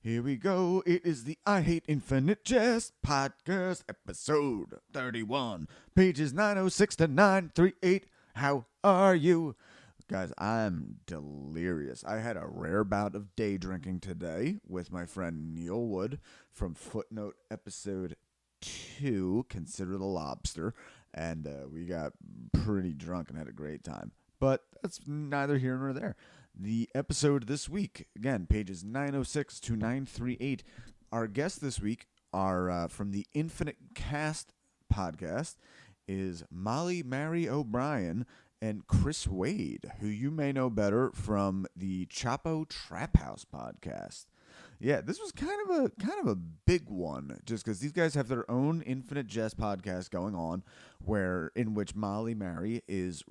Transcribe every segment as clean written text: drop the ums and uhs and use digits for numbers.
Here we go. It is the I Hate Infinite Jest podcast, episode 31, pages 906 to 938. How are you? Guys, I'm delirious. I had a rare bout of day drinking today with my friend Neil Wood from Footnote episode 2, Consider the Lobster, and we got pretty drunk and had a great time. But that's neither here nor there. The episode this week, again, pages 906 to 938. Our guests this week are from the Infinite Cast podcast is Molly Mary O'Brien and Chris Wade, who you may know better from the Chapo Traphouse podcast. Yeah, this was kind of a big one, just because these guys have their own Infinite Jest podcast going on, in which Molly Mary is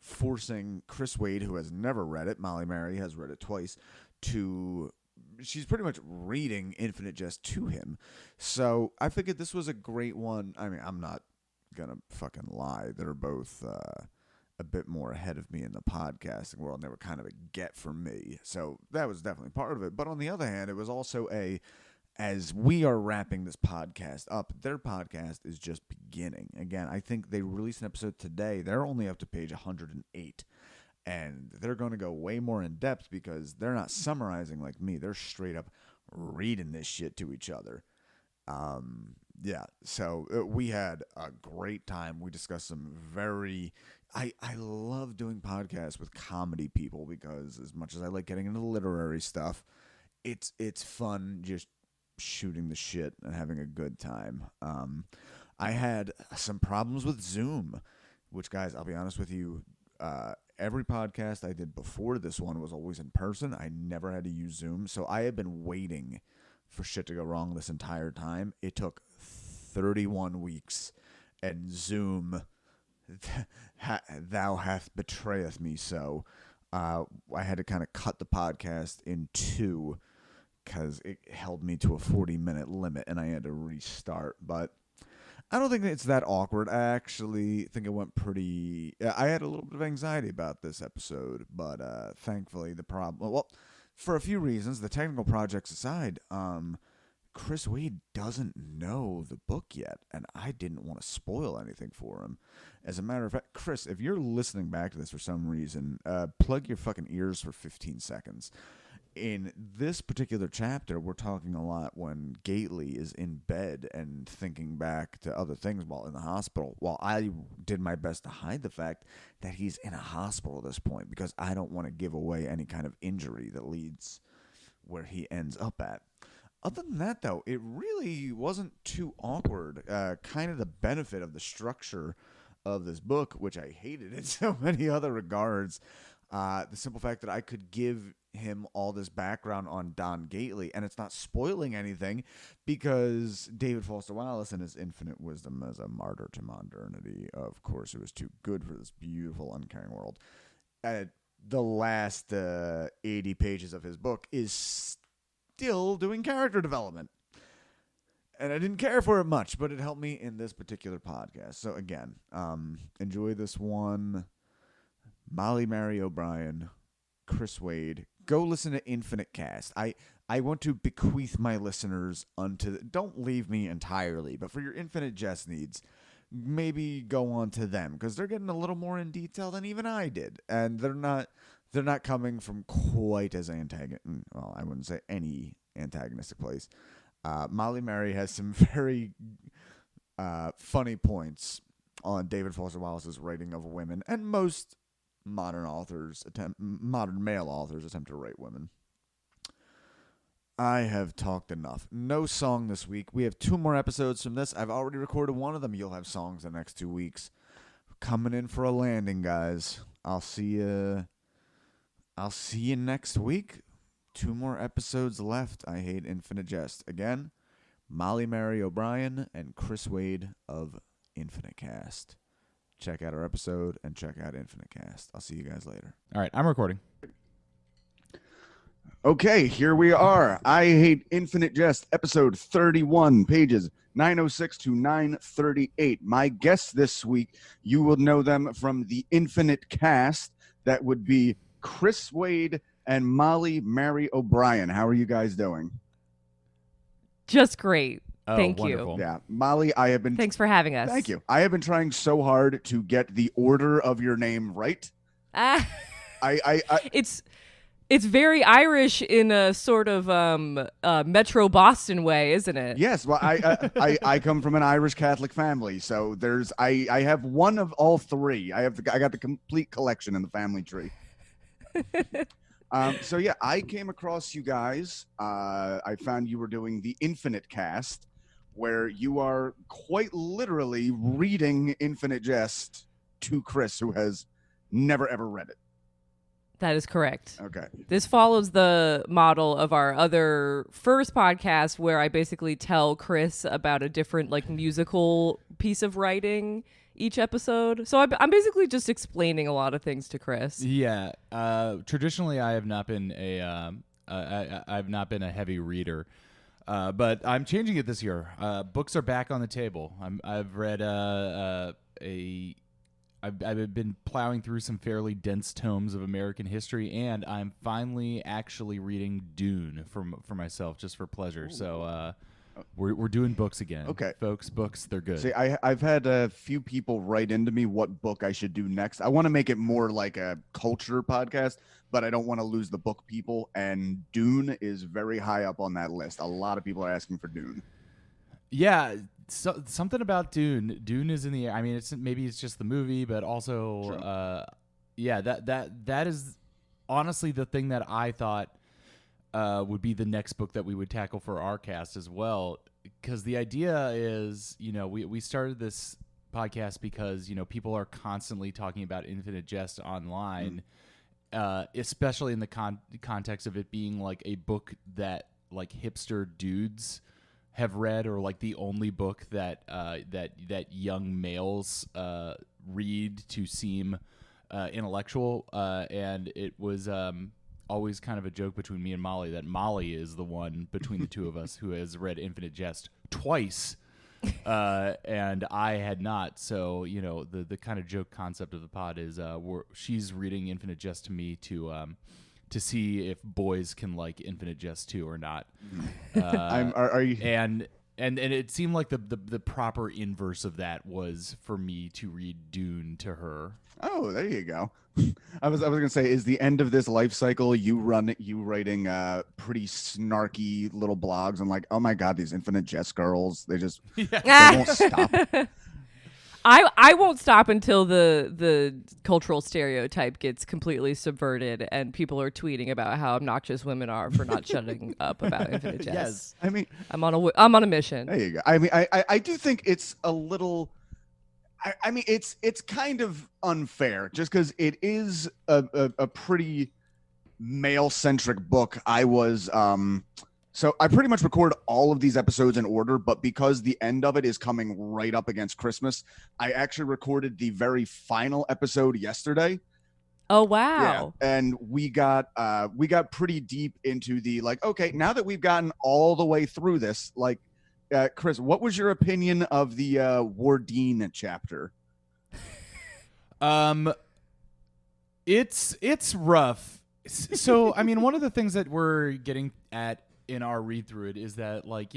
forcing Chris Wade, who has never read it, Molly Mary has read it twice, she's pretty much reading Infinite Jest to him. So I figured this was a great one. I mean, I'm not gonna fucking lie. They're both a bit more ahead of me in the podcasting world, and they were kind of a get for me. So that was definitely part of it. But on the other hand, it was also as we are wrapping this podcast up, their podcast is just beginning. Again, I think they released an episode today. They're only up to page 108. And they're going to go way more in depth because they're not summarizing like me. They're straight up reading this shit to each other. Yeah, so we had a great time. We discussed some I love doing podcasts with comedy people because as much as I like getting into the literary stuff, it's fun just shooting the shit and having a good time. I had some problems with Zoom, which, guys, I'll be honest with you, every podcast I did before this one was always in person. I never had to use Zoom, so I have been waiting for shit to go wrong this entire time. It took 31 weeks, and Zoom, thou hath betrayeth me. So I had to kind of cut the podcast in two because it held me to a 40-minute limit, and I had to restart. But I don't think it's that awkward. I actually think it went pretty... I had a little bit of anxiety about this episode, but thankfully the problem... Well, for a few reasons, the technical projects aside, Chris Wade doesn't know the book yet, and I didn't want to spoil anything for him. As a matter of fact, Chris, if you're listening back to this for some reason, plug your fucking ears for 15 seconds. In this particular chapter, we're talking a lot when Gately is in bed and thinking back to other things while in the hospital, while I did my best to hide the fact that he's in a hospital at this point because I don't want to give away any kind of injury that leads where he ends up at. Other than that, though, it really wasn't too awkward. Kind of the benefit of the structure of this book, which I hated in so many other regards. The simple fact that I could give him all this background on Don Gately, and it's not spoiling anything because David Foster Wallace and his infinite wisdom as a martyr to modernity, of course, it was too good for this beautiful, uncaring world. The last 80 pages of his book is still doing character development. And I didn't care for it much, but it helped me in this particular podcast. So again, enjoy this one. Molly Mary O'Brien, Chris Wade. Go listen to Infinite Cast. I want to bequeath my listeners don't leave me entirely, but for your Infinite Jest needs, maybe go on to them because they're getting a little more in detail than even I did, and they're not coming from quite as well, I wouldn't say any antagonistic place. Molly Mary has some very funny points on David Foster Wallace's writing of women, and most modern male authors attempt to write women. I have talked enough. No song this week. We have 2 more episodes from this. I've already recorded one of them. You'll have songs the next 2 weeks. Coming in for a landing, guys. I'll see you next week. 2 more episodes left. I Hate Infinite Jest. Again, Molly Mary O'Brien and Chris Wade of Infinite Cast. Check out our episode and check out Infinite Cast. I'll see you guys later. All right, I'm recording. Okay, here we are. I Hate Infinite Jest, episode 31, pages 906 to 938. My guests this week, you will know them from the Infinite Cast. That would be Chris Wade and Molly Mary O'Brien. How are you guys doing? just great. Oh, Thank wonderful. Yeah, Molly, I have been. Thanks for having us. Thank you. I have been trying so hard to get the order of your name right. I It's very Irish in a sort of Metro Boston way, isn't it? Yes, well, I come from an Irish Catholic family, so I have one of all three. I got the complete collection in the family tree. So yeah, I came across you guys. I found you were doing the Infinite Cast, where you are quite literally reading Infinite Jest to Chris, who has never ever read it. That is correct. Okay. This follows the model of our other first podcast where I basically tell Chris about a different like musical piece of writing each episode. So I'm basically just explaining a lot of things to Chris. Yeah. Traditionally, I have not been I've not been a heavy reader, but I'm changing it this year. Books are back on the table. I've read I've been plowing through some fairly dense tomes of American history, and I'm finally actually reading Dune for myself, just for pleasure. Ooh. So we're doing books again. Okay. Folks, books, they're good. See, I've had a few people write into me what book I should do next. I want to make it more like a culture podcast, but I don't want to lose the book people, and Dune is very high up on that list. A lot of people are asking for Dune. Yeah, so, something about Dune. Dune is in the air. I mean, maybe it's just the movie, but also, yeah, that is honestly the thing that I thought would be the next book that we would tackle for our cast as well. Because the idea is, we started this podcast because people are constantly talking about Infinite Jest online, especially in the context of it being like a book that like hipster dudes have read, or like the only book that that young males read to seem intellectual, and it was always kind of a joke between me and Molly that Molly is the one between the two of us who has read Infinite Jest twice, and I had not. So the kind of joke concept of the pod is she's reading Infinite Jest to me to see if boys can like Infinite Jest too or not. Are you? And it seemed like the proper inverse of that was for me to read Dune to her. Oh, there you go. I was gonna say, is the end of this life cycle you writing pretty snarky little blogs and like, oh my god, these Infinite Jest girls, they won't stop. I won't stop until the cultural stereotype gets completely subverted and people are tweeting about how obnoxious women are for not shutting up about Infinite Jest. Yes, I mean, I'm on a mission. There you go. I mean, I do think it's a little. I mean, it's kind of unfair just because it is a pretty male-centric book. So I pretty much record all of these episodes in order, but because the end of it is coming right up against Christmas, I actually recorded the very final episode yesterday. Oh, wow. Yeah. And we got pretty deep into the like, okay, now that we've gotten all the way through this, like, Chris, what was your opinion of the Wardeen chapter? It's rough. So, I mean, one of the things that we're getting at in our read through it is that, like,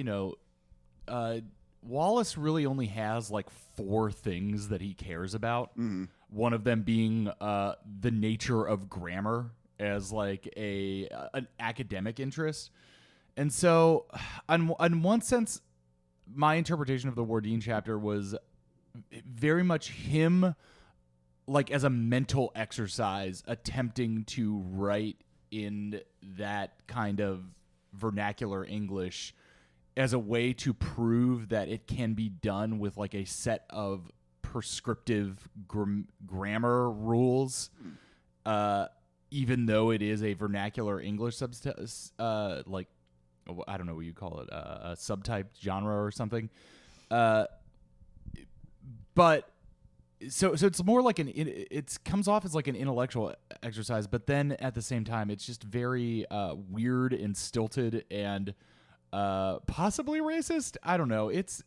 Wallace really only has like 4 things that he cares about. Mm-hmm. One of them being the nature of grammar as like an academic interest. And so, on one sense, my interpretation of the Wardeen chapter was very much him, like as a mental exercise, attempting to write in that kind of vernacular English as a way to prove that it can be done with like a set of prescriptive grammar rules, even though it is a vernacular English like, I don't know what you call it, a subtype genre or something. But so it's more like it comes off as like an intellectual exercise, but then at the same time, it's just very weird and stilted and possibly racist. I don't know. It's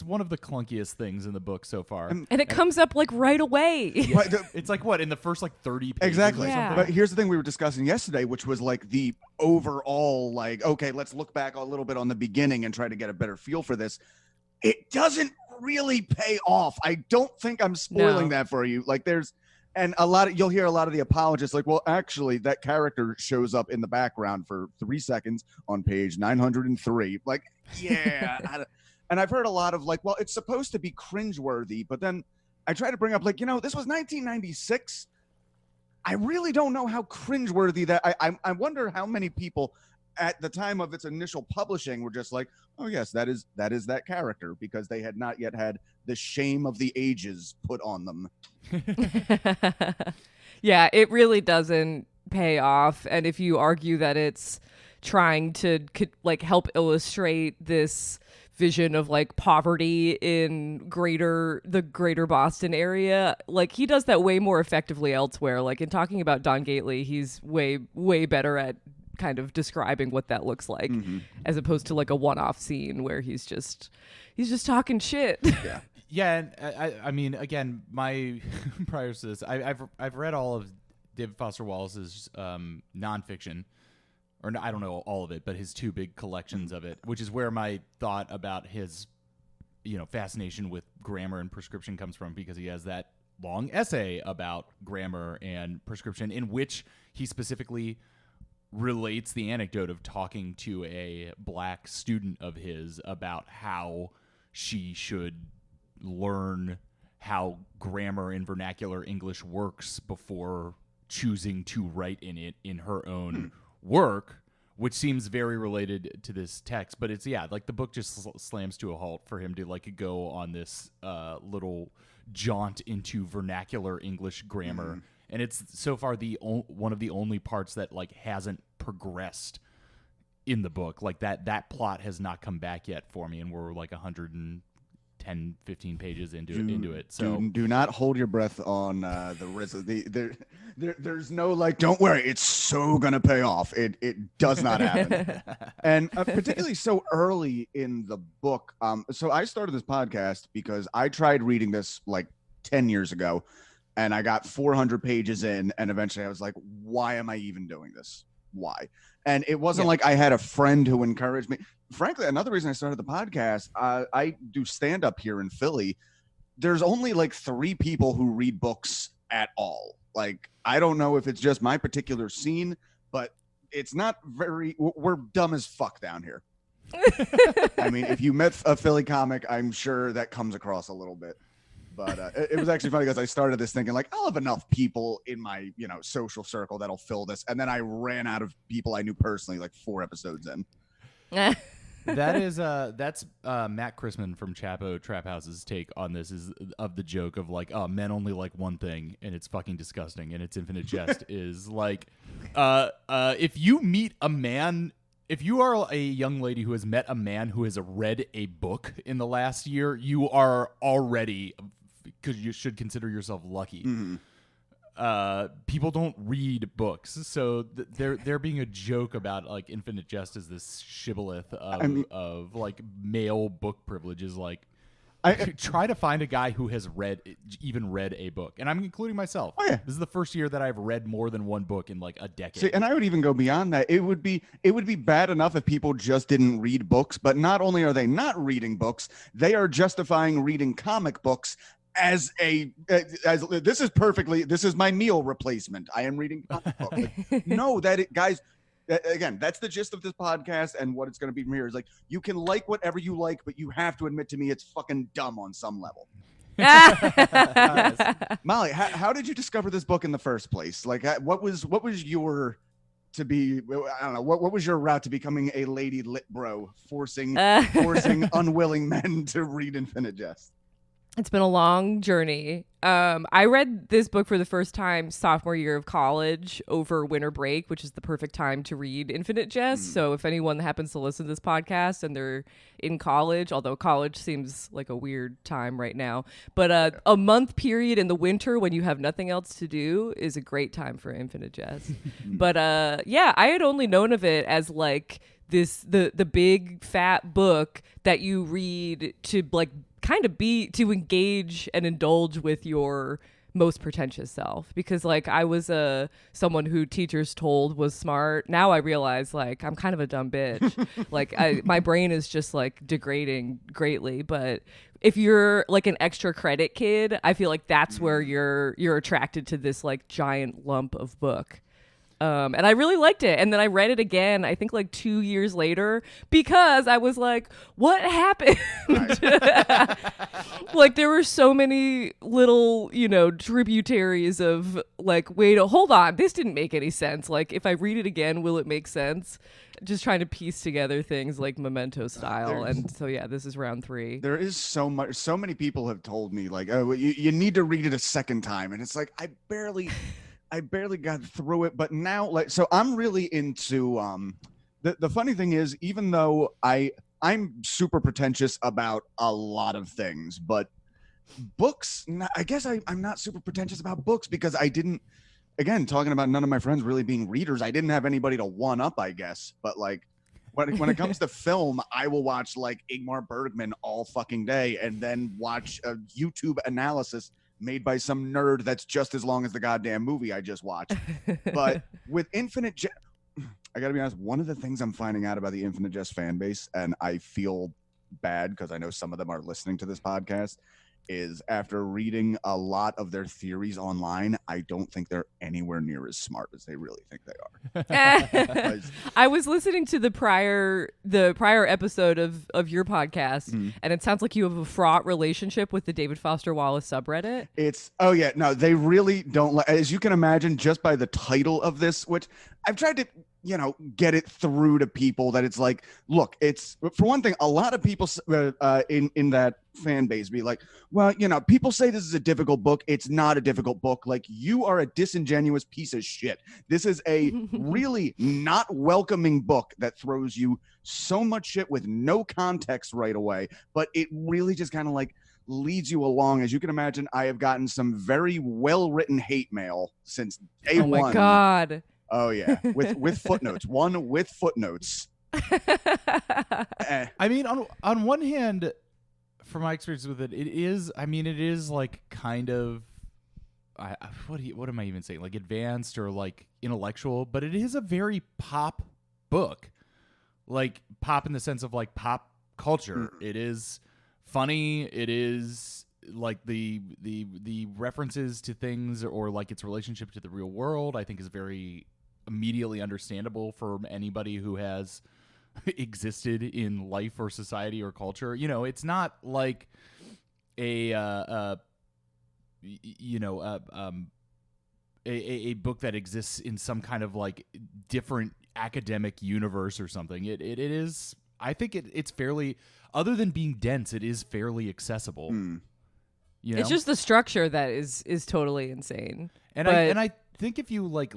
one of the clunkiest things in the book so far. And it comes up like right away. Yeah. It's like what, in the first like 30 pages? Exactly. Yeah. But here's the thing we were discussing yesterday, which was like the overall, like, okay, let's look back a little bit on the beginning and try to get a better feel for this. It doesn't really pay off. I don't think I'm spoiling that for you. Like and you'll hear a lot of the apologists like, well, actually that character shows up in the background for 3 seconds on page 903. Like, yeah. And I've heard a lot of like, well, it's supposed to be cringeworthy, but then I try to bring up like, this was 1996. I really don't know how cringeworthy that. I wonder how many people at the time of its initial publishing were just like, oh yes, that is that character, because they had not yet had the shame of the ages put on them. Yeah, it really doesn't pay off. And if you argue that it's trying to like help illustrate this vision of like poverty in the greater Boston area, like he does that way more effectively elsewhere. Like in talking about Don Gately, he's way better at kind of describing what that looks like, as opposed to like a one-off scene where he's just talking shit. Yeah, and I mean, again, my prior to this, I've read all of David Foster Wallace's nonfiction, or I don't know all of it, but his 2 big collections of it, which is where my thought about his, fascination with grammar and prescription comes from, because he has that long essay about grammar and prescription in which he specifically relates the anecdote of talking to a black student of his about how she should learn how grammar in vernacular English works before choosing to write in it in her own work, which seems very related to this text. But it's, like the book just slams to a halt for him to like go on this little jaunt into vernacular English grammar. And it's so far one of the only parts that like hasn't progressed in the book. Like that plot has not come back yet for me, and we're like 110, 15 pages into it. So do not hold your breath on the risk. There's no like, don't worry, it's so gonna pay off. It does not happen. And particularly so early in the book. So I started this podcast because I tried reading this like 10 years ago, and I got 400 pages in, and eventually I was like, why am I even doing this? Why? And it wasn't like I had a friend who encouraged me. Frankly, another reason I started the podcast, I do stand-up here in Philly. There's only like 3 people who read books at all. Like, I don't know if it's just my particular scene, but it's not we're dumb as fuck down here. I mean, if you met a Philly comic, I'm sure that comes across a little bit. But it was actually funny because I started this thinking like, I'll have enough people in my, social circle that'll fill this. And then I ran out of people I knew personally like 4 episodes in. That's Matt Chrisman from Chapo Traphouse's take on this, is of the joke of like, oh, men only like one thing and it's fucking disgusting, and it's infinite jest. Is like, if you meet a man, if you are a young lady who has met a man who has read a book in the last year, you are already, because you should consider yourself lucky. People don't read books, so there being a joke about like infinite jest is this shibboleth of like male book privilege is like, I try to find a guy who has read a book, and I'm including myself. Oh, yeah. This is the first year that I've read more than one book in like a decade. See, and I would even go beyond that. It would be bad enough if people just didn't read books, but not only are they not reading books, they are justifying reading comic books as this is my meal replacement. I am reading comic book. Like, no, guys. Again, that's the gist of this podcast, and what it's going to be from here is like, you can like whatever you like, but you have to admit to me it's fucking dumb on some level. Molly, how did you discover this book in the first place? Like, what was your to be? I don't know. What was your route to becoming a lady lit bro, forcing unwilling men to read Infinite Jest? It's been a long journey. I read this book for the first time sophomore year of college over winter break, which is the perfect time to read Infinite Jest. So if anyone happens to listen to this podcast and they're in college, although college seems like a weird time right now, but a month period in the winter when you have nothing else to do is a great time for Infinite Jest. But I had only known of it as like the big fat book that you read to like kind of to engage and indulge with your most pretentious self, because like I was someone who teachers told was smart. Now I realize like I'm kind of a dumb bitch. Like my brain is just like degrading greatly. But if you're like an extra credit kid, I feel like that's where you're attracted to this like giant lump of book. And I really liked it. And then I read it again, I think like 2 years later, because I was like, what happened? Like there were so many little, tributaries of like, wait, hold on, this didn't make any sense. Like if I read it again, will it make sense? Just trying to piece together things like Memento style. And so, yeah, this is round 3. There is so many people have told me like, oh, you need to read it a second time. And it's like, I barely got through it, but now like, so I'm really into, the funny thing is, even though I'm super pretentious about a lot of things, but books, I guess I'm not super pretentious about books because I didn't, again, talking about none of my friends really being readers, I didn't have anybody to one up, I guess. But like when it comes to film, I will watch like Ingmar Bergman all fucking day and then watch a YouTube analysis made by some nerd that's just as long as the goddamn movie I just watched. But with Infinite Jest, I gotta be honest, one of the things I'm finding out about the Infinite Jest fan base, and I feel bad because I know some of them are listening to this podcast, is after reading a lot of their theories online, I don't think they're anywhere near as smart as they really think they are. I was listening to the prior episode of your podcast, and it sounds like you have a fraught relationship with the David Foster Wallace subreddit. They really don't. As you can imagine, just by the title of this, which I've tried to get it through to people that it's like, look, it's, for one thing, a lot of people in that fan base be like, well, people say this is a difficult book. It's not a difficult book. Like, you are a disingenuous piece of shit. This is a really not welcoming book that throws you so much shit with no context right away, but it really just kind of like leads you along. As you can imagine, I have gotten some very well-written hate mail since day one. Oh my God. Oh yeah, with footnotes. One with footnotes. I mean, on one hand, from my experience with it, it is like kind of, what am I even saying? Like advanced or like intellectual, but it is a very pop book, like pop in the sense of like pop culture. It is funny. It is like the references to things or like its relationship to the real world, I think is very immediately understandable for anybody who has existed in life or society or culture. It's not like a book that exists in some kind of like different academic universe or something. It is, I think it's fairly, other than being dense, it is fairly accessible. It's just the structure that is totally insane. And I think if you like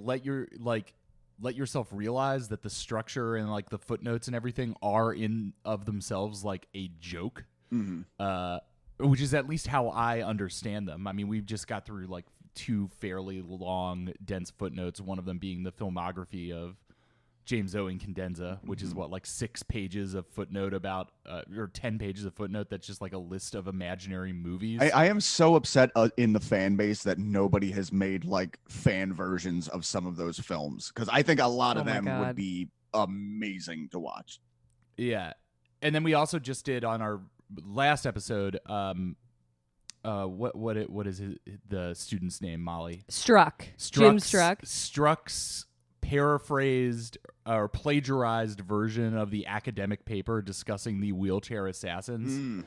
let yourself realize that the structure and like the footnotes and everything are in of themselves like a joke, which is at least how I understand them. I mean, we've just got through like 2 fairly long, dense footnotes, one of them being the filmography of James Owen Cadenza, which is like 6 pages of footnote about, or 10 pages of footnote that's just like a list of imaginary movies. I am so upset in the fan base that nobody has made like fan versions of some of those films, because I think a lot of them would be amazing to watch. Yeah. And then we also just did on our last episode, what is the student's name, Molly? Jim Struck. Struck's paraphrased or plagiarized version of the academic paper discussing the wheelchair assassins,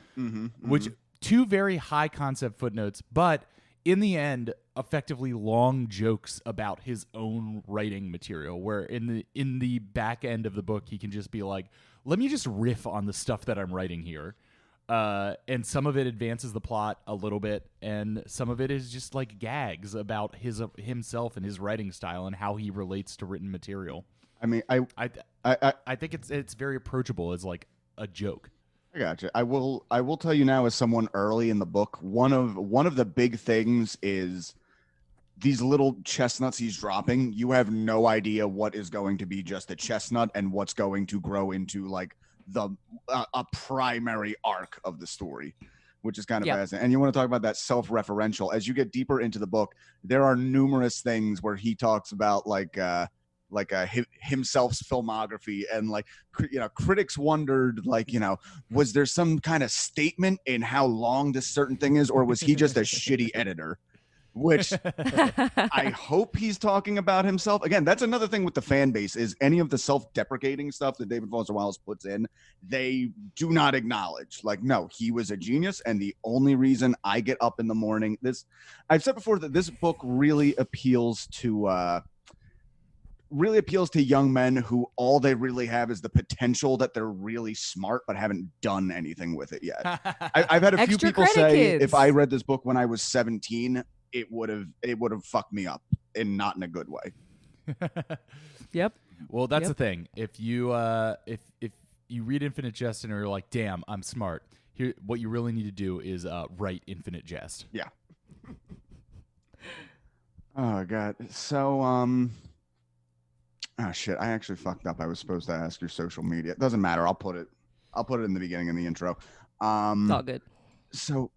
which 2 very high concept footnotes, but in the end, effectively long jokes about his own writing material, where in the back end of the book, he can just be like, let me just riff on the stuff that I'm writing here. And some of it advances the plot a little bit, and some of it is just like gags about himself and his writing style and how he relates to written material. I mean, I think it's very approachable as like a joke. I gotcha. I will tell you now, as someone early in the book, one of the big things is these little chestnuts he's dropping. You have no idea what is going to be just a chestnut and what's going to grow into like a primary arc of the story. which is kind of Yep. fascinating. And you want to talk about that self-referential. As you get deeper into the book, there are numerous things where he talks about himself's filmography, and critics wondered, was there some kind of statement in how long this certain thing is, or was he just a shitty editor? Which I hope he's talking about himself. Again, that's another thing with the fan base, is any of the self-deprecating stuff that David Foster Wallace puts in, they do not acknowledge. Like, no, he was a genius, and the only reason I get up in the morning, I've said before that this book really appeals to young men who all they really have is the potential that they're really smart but haven't done anything with it yet. I've had a few Extra people credit say kids. if I read this book when I was 17, it would have fucked me up, and not in a good way. Yep. Well, that's Yep. the thing. If you if you read Infinite Jest and you're like, damn, I'm smart, here what you really need to do is write Infinite Jest. Yeah. Oh god. So oh shit, I actually fucked up. I was supposed to ask your social media. It doesn't matter. I'll put it in the beginning in the intro. It's all good. So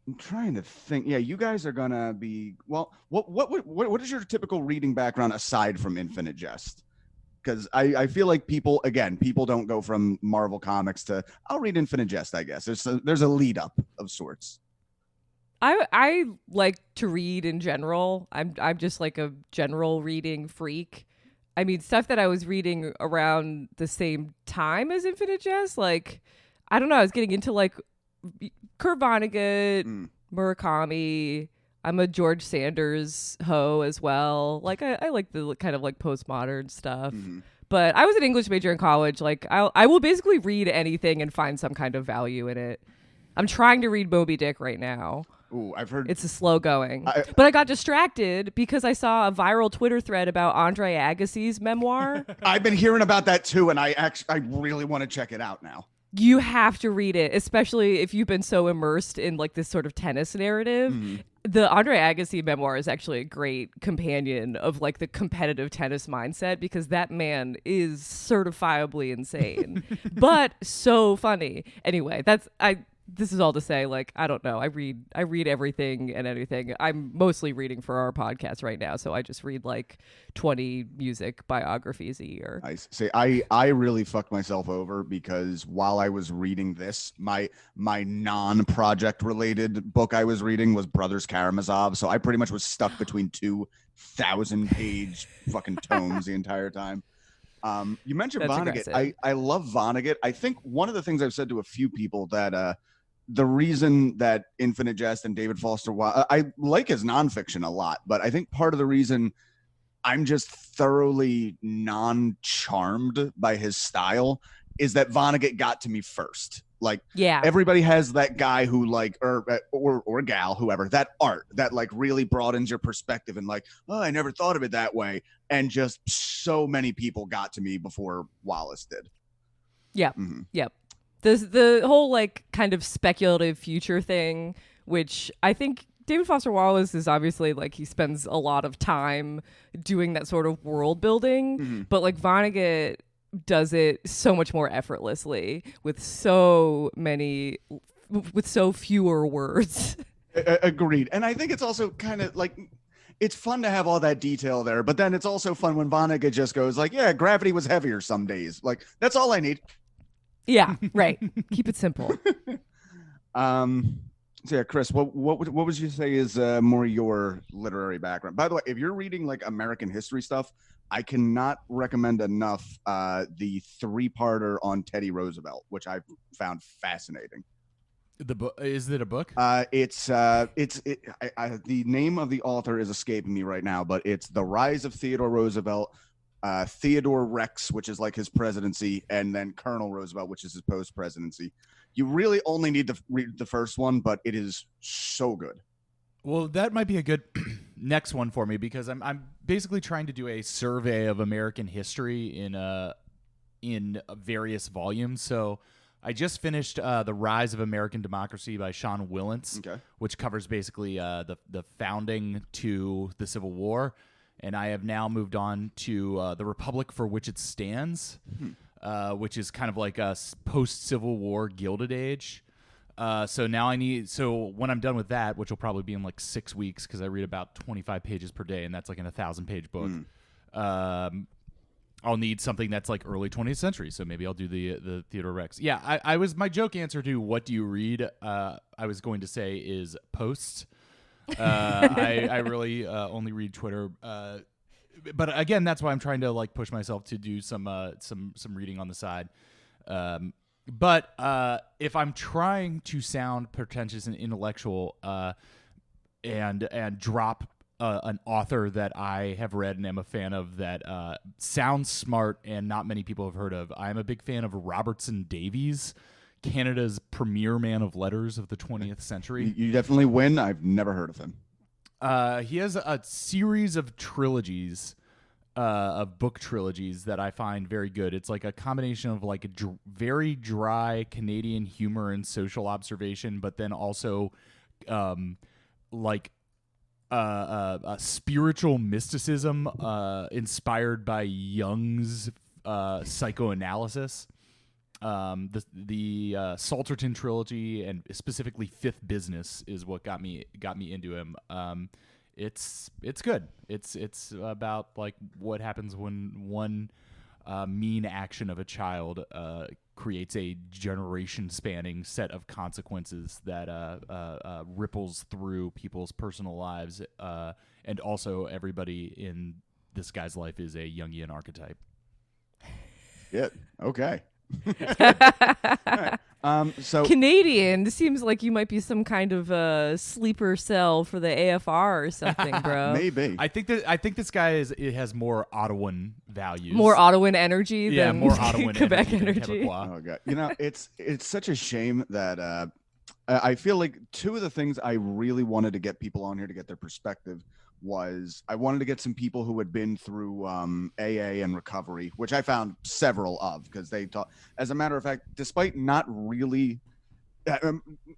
I'm trying to think. Yeah, you guys are gonna be well. What is your typical reading background aside from Infinite Jest? Because I feel like people don't go from Marvel Comics to I'll read Infinite Jest. I guess there's a lead up of sorts. I like to read in general. I'm just like a general reading freak. I mean, stuff that I was reading around the same time as Infinite Jest, like, I don't know, I was getting into like Kurt Vonnegut, Murakami. I'm a George Sanders hoe as well. Like, I like the kind of like postmodern stuff. But I was an English major in college. Like, I will basically read anything and find some kind of value in it. I'm trying to read Moby Dick right now. Ooh, I've heard It's a slow going. But I got distracted because I saw a viral Twitter thread about Andre Agassi's memoir. I've been hearing about that too, and I really want to check it out now. You have to read it, especially if you've been so immersed in like this sort of tennis narrative. The Andre Agassi memoir is actually a great companion of like the competitive tennis mindset, because that man is certifiably insane, but so funny. Anyway, this is all to say, like, I don't know. I read everything and anything. I'm mostly reading for our podcast right now, so I just read like 20 music biographies a year. I see. I really fucked myself over because while I was reading this, my non-project related book I was reading was Brothers Karamazov, so I pretty much was stuck between 2,000-page fucking tomes the entire time. You mentioned That's Vonnegut. aggressive. I love Vonnegut. I think one of the things I've said to a few people that the reason that Infinite Jest and David Foster Wallace, I like his nonfiction a lot, but I think part of the reason I'm just thoroughly non-charmed by his style is that Vonnegut got to me first. Like, Yeah. everybody has that guy who like, or gal, whoever, that art that like really broadens your perspective and like, oh, I never thought of it that way. And just so many people got to me before Wallace did. Yep. Mm-hmm. Yep. The whole like kind of speculative future thing, which I think David Foster Wallace is obviously like, he spends a lot of time doing that sort of world building, but like Vonnegut does it so much more effortlessly with so fewer words. Agreed. And I think it's also kind of like, it's fun to have all that detail there, but then it's also fun when Vonnegut just goes like, yeah, gravity was heavier some days. Like, that's all I need. Yeah, right. Keep it simple. So yeah, Chris, what would you say is more your literary background? By the way, if you're reading like American history stuff, I cannot recommend enough the 3-parter on Teddy Roosevelt, which I found fascinating. The book, is it a book? The name of the author is escaping me right now, but it's The Rise of Theodore Roosevelt, Theodore Rex, which is like his presidency, and then Colonel Roosevelt, which is his post-presidency. You really only need to read the first one, but it is so good. Well, that might be a good next one for me, because I'm basically trying to do a survey of American history in various volumes. So I just finished The Rise of American Democracy by Sean Willents, which covers basically the founding to the Civil War. And I have now moved on to The Republic for Which It Stands, which is kind of like a post-Civil War Gilded Age. So now I need. So when I'm done with that, which will probably be in like 6 weeks, because I read about 25 pages per day, and that's like in a 1,000-page book. I'll need something that's like early 20th century. So maybe I'll do the Theodore Rex. Yeah, I was my joke answer to what do you read? I was going to say is posts. I really only read Twitter. But again, that's why I'm trying to like push myself to do some reading on the side. But if I'm trying to sound pretentious and intellectual, and drop an author that I have read and am a fan of that sounds smart and not many people have heard of, I'm a big fan of Robertson Davies, Canada's premier man of letters of the 20th century. You definitely win. I've never heard of him. He has a series of trilogies. Of book trilogies that I find very good. It's like a combination of like a very dry Canadian humor and social observation, but then also like a spiritual mysticism inspired by Jung's psychoanalysis. The Salterton trilogy and specifically Fifth Business is what got me into him. It's good. It's about like what happens when one mean action of a child creates a generation-spanning set of consequences that ripples through people's personal lives, and also everybody in this guy's life is a Jungian archetype. Yeah. Okay. Right. So Canadian. This seems like you might be some kind of sleeper cell for the AFR or something, bro. maybe. I think this guy has more Ottawan values, More Ottawan energy than more Ottawan Quebec energy. energy. Oh god. You know, it's such a shame that I feel like two of the things I really wanted to get people on here to get their perspective was I wanted to get some people who had been through AA and recovery, which I found several of, because they taught. As a matter of fact, despite not really,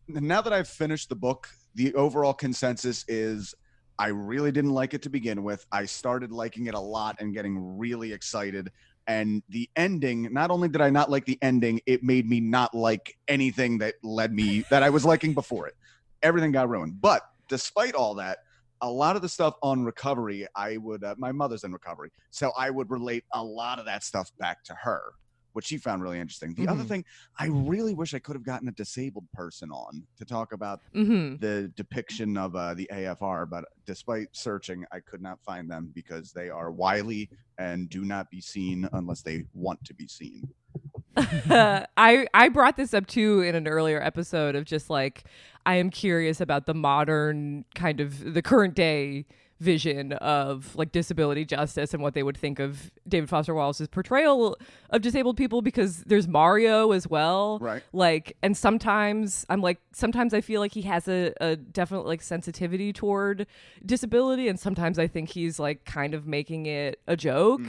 now that I've finished the book, the overall consensus is I really didn't like it to begin with. I started liking it a lot and getting really excited. And the ending, not only did I not like the ending, it made me not like anything that I was liking before it. Everything got ruined. But despite all that, a lot of the stuff on recovery, I would, my mother's in recovery, so I would relate a lot of that stuff back to her, which she found really interesting. The other thing, I really wish I could have gotten a disabled person on to talk about the depiction of the AFR, but despite searching, I could not find them because they are wily and do not be seen unless they want to be seen. I brought this up too in an earlier episode of just like I am curious about the modern kind of the current day vision of like disability justice and what they would think of David Foster Wallace's portrayal of disabled people, because there's Mario as well. Right. Like, and sometimes I feel like he has a definite like sensitivity toward disability, and sometimes I think he's like kind of making it a joke.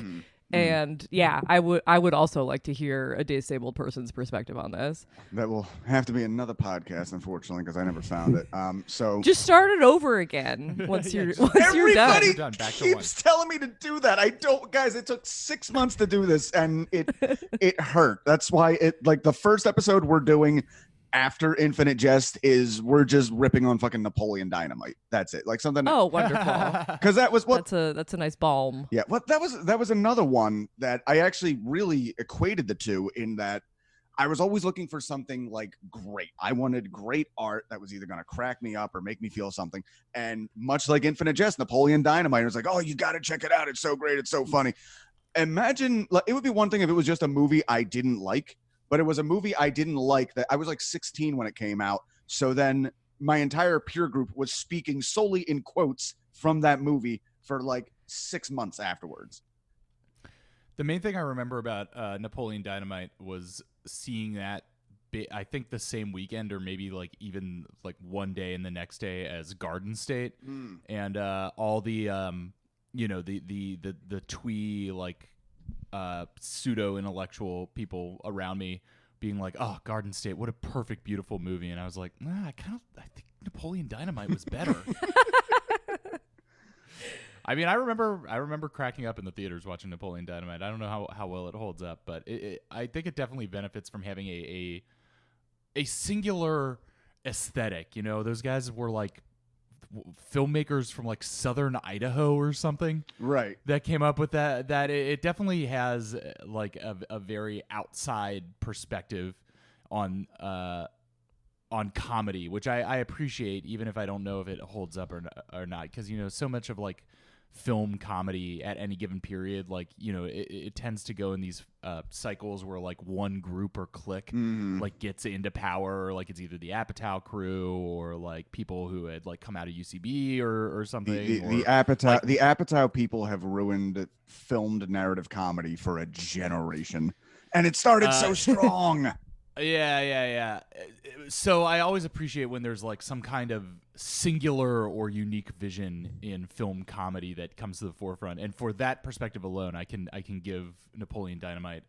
And yeah, I would also like to hear a disabled person's perspective on this. That will have to be another podcast, unfortunately, because I never found it. So just start it over again once you're done. Everybody Done, back to keeps telling me to do that. I don't, guys. It took 6 months to do this, and it hurt. That's why the first episode we're doing after Infinite Jest is we're just ripping on fucking Napoleon Dynamite. That's it. Like something. Oh, wonderful. Because that was what. That's a nice balm. Yeah. What that was another one that I actually really equated the two in that I was always looking for something like great. I wanted great art that was either going to crack me up or make me feel something. And much like Infinite Jest, Napoleon Dynamite was like, oh, you got to check it out. It's so great. It's so funny. Imagine, like, it would be one thing if it was just a movie I didn't like. But it was a movie I didn't like that I was like 16 when it came out. So then my entire peer group was speaking solely in quotes from that movie for like 6 months afterwards. The main thing I remember about Napoleon Dynamite was seeing that, I think the same weekend or maybe like even like one day and the next day as Garden State, and all the the twee like pseudo intellectual people around me being like, oh, Garden State, what a perfect, beautiful movie. And I was like, I think Napoleon Dynamite was better. I mean, I remember cracking up in the theaters watching Napoleon Dynamite. I don't know how well it holds up, but I think it definitely benefits from having a singular aesthetic. Those guys were like filmmakers from like southern Idaho or something, Right. that came up with that. It definitely has like a very outside perspective on comedy, which I appreciate, even if I don't know if it holds up or not, because so much of like film comedy at any given period, like it tends to go in these cycles where like one group or clique like gets into power, or like it's either the Apatow crew or like people who had like come out of UCB or something. The Apatow people have ruined filmed narrative comedy for a generation, and it started so strong. Yeah. So I always appreciate when there's like some kind of singular or unique vision in film comedy that comes to the forefront, and for that perspective alone, I can give Napoleon Dynamite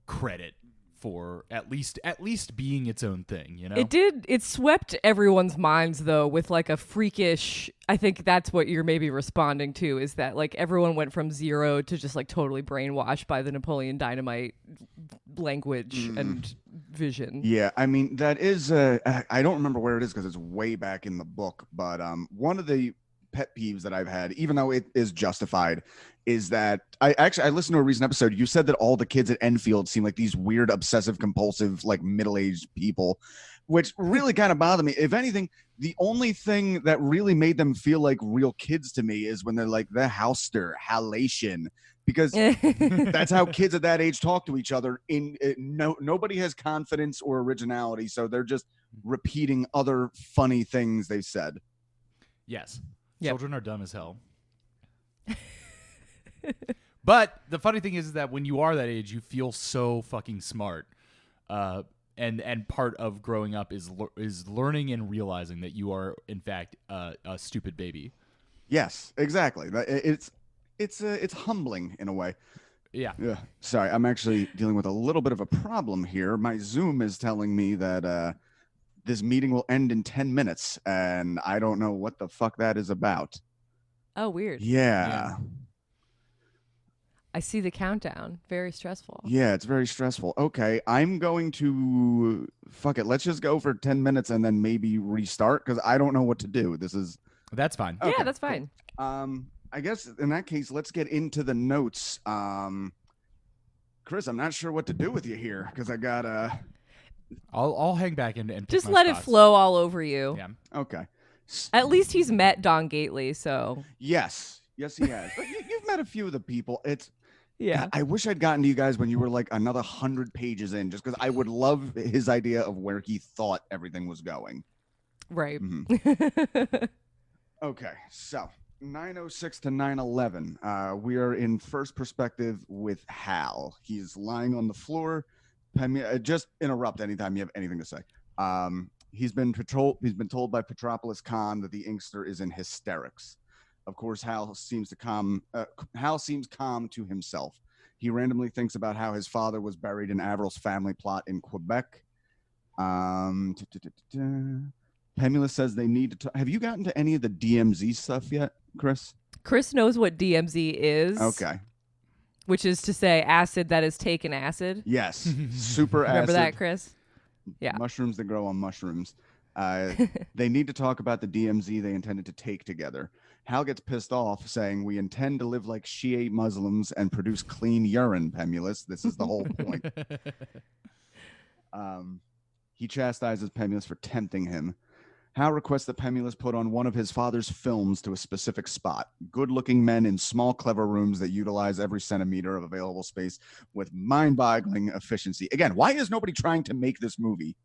credit for at least being its own thing. It swept everyone's minds though with like a freakish. I think that's what you're maybe responding to, is that like everyone went from zero to just like totally brainwashed by the Napoleon Dynamite language and vision. Yeah, I mean, that is I don't remember where it is because it's way back in the book, but one of the pet peeves that I've had, even though it is justified, is that I listened to a recent episode. You said that all the kids at Enfield seem like these weird obsessive compulsive like middle-aged people, which really kind of bothered me. If anything, the only thing that really made them feel like real kids to me is when they're like the Houster, halation, because that's how kids at that age talk to each other. Nobody has confidence or originality, so they're just repeating other funny things they've said. Yes. Yep. Children are dumb as hell. But the funny thing is that when you are that age, you feel so fucking smart. And part of growing up is learning and realizing that you are in fact a stupid baby. Yes, exactly. It's humbling in a way. Yeah. Sorry, I'm actually dealing with a little bit of a problem here. My Zoom is telling me that this meeting will end in 10 minutes, and I don't know what the fuck that is about. Oh, weird. Yeah. I see the countdown. Very stressful. Yeah, it's very stressful. Okay, I'm going to fuck it. Let's just go for 10 minutes and then maybe restart, because I don't know what to do. That's fine. Yeah, that's fine. Cool. I guess in that case, let's get into the notes. Chris, I'm not sure what to do with you here, because I got I'll hang back and pick just my let spots. it flow all over you. Yeah. okay. At least he's met Don Gately, so Yes, he has. But you've met a few of the people. yeah. I wish I'd gotten to you guys when you were like another 100 pages in, just because I would love his idea of where he thought everything was going. Right. Mm-hmm. Okay, so 906 to 911. We are in first perspective with Hal. He's lying on the floor. Just interrupt anytime you have anything to say. He's been told by Petropolis Khan that the Inkster is in hysterics. Of course, Hal seems calm to himself. He randomly thinks about how his father was buried in Avril's family plot in Quebec. Pemula says they need to talk. Have you gotten to any of the DMZ stuff yet, Chris? Chris knows what DMZ is. Okay. Which is to say acid that has taken acid. Yes. Super acid. Remember that, Chris? Yeah. Mushrooms that grow on mushrooms. They need to talk about the DMZ they intended to take together. Hal gets pissed off, saying, "We intend to live like Shiite Muslims and produce clean urine, Pemulus. This is the whole point." He chastises Pemulus for tempting him. Hal requests that Pemulus put on one of his father's films to a specific spot. Good-looking men in small, clever rooms that utilize every centimeter of available space with mind-boggling efficiency. Again, why is nobody trying to make this movie?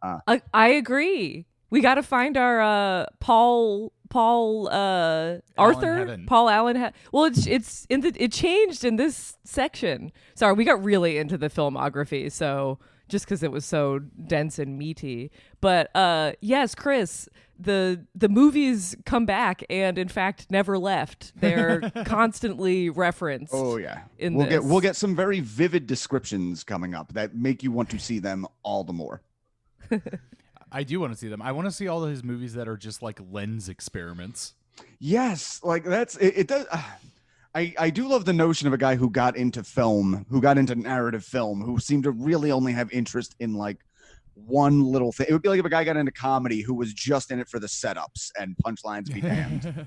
I agree. We got to find our Paul Arthur Heaven. Paul Allen. Well, it changed in this section. Sorry, we got really into the filmography, so just because it was so dense and meaty. But yes, Chris, the movies come back and in fact never left. They're constantly referenced. Oh yeah, we'll get some very vivid descriptions coming up that make you want to see them all the more. I do want to see them. I want to see all of his movies that are just like lens experiments. Yes, like that's it does. I do love the notion of a guy who got into film, who got into narrative film, who seemed to really only have interest in like one little thing. It would be like if a guy got into comedy who was just in it for the setups and punchlines be damned.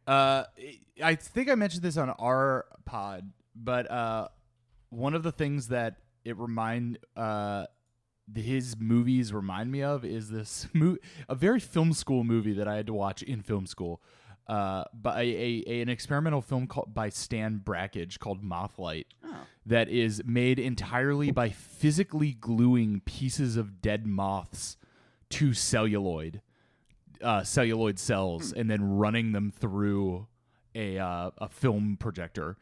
I think I mentioned this on our pod, but one of the things that his movies remind me of is this a very film school movie that I had to watch in film school, by an experimental film by Stan Brakhage called Mothlight, that is made entirely by physically gluing pieces of dead moths to celluloid cells and then running them through a film projector,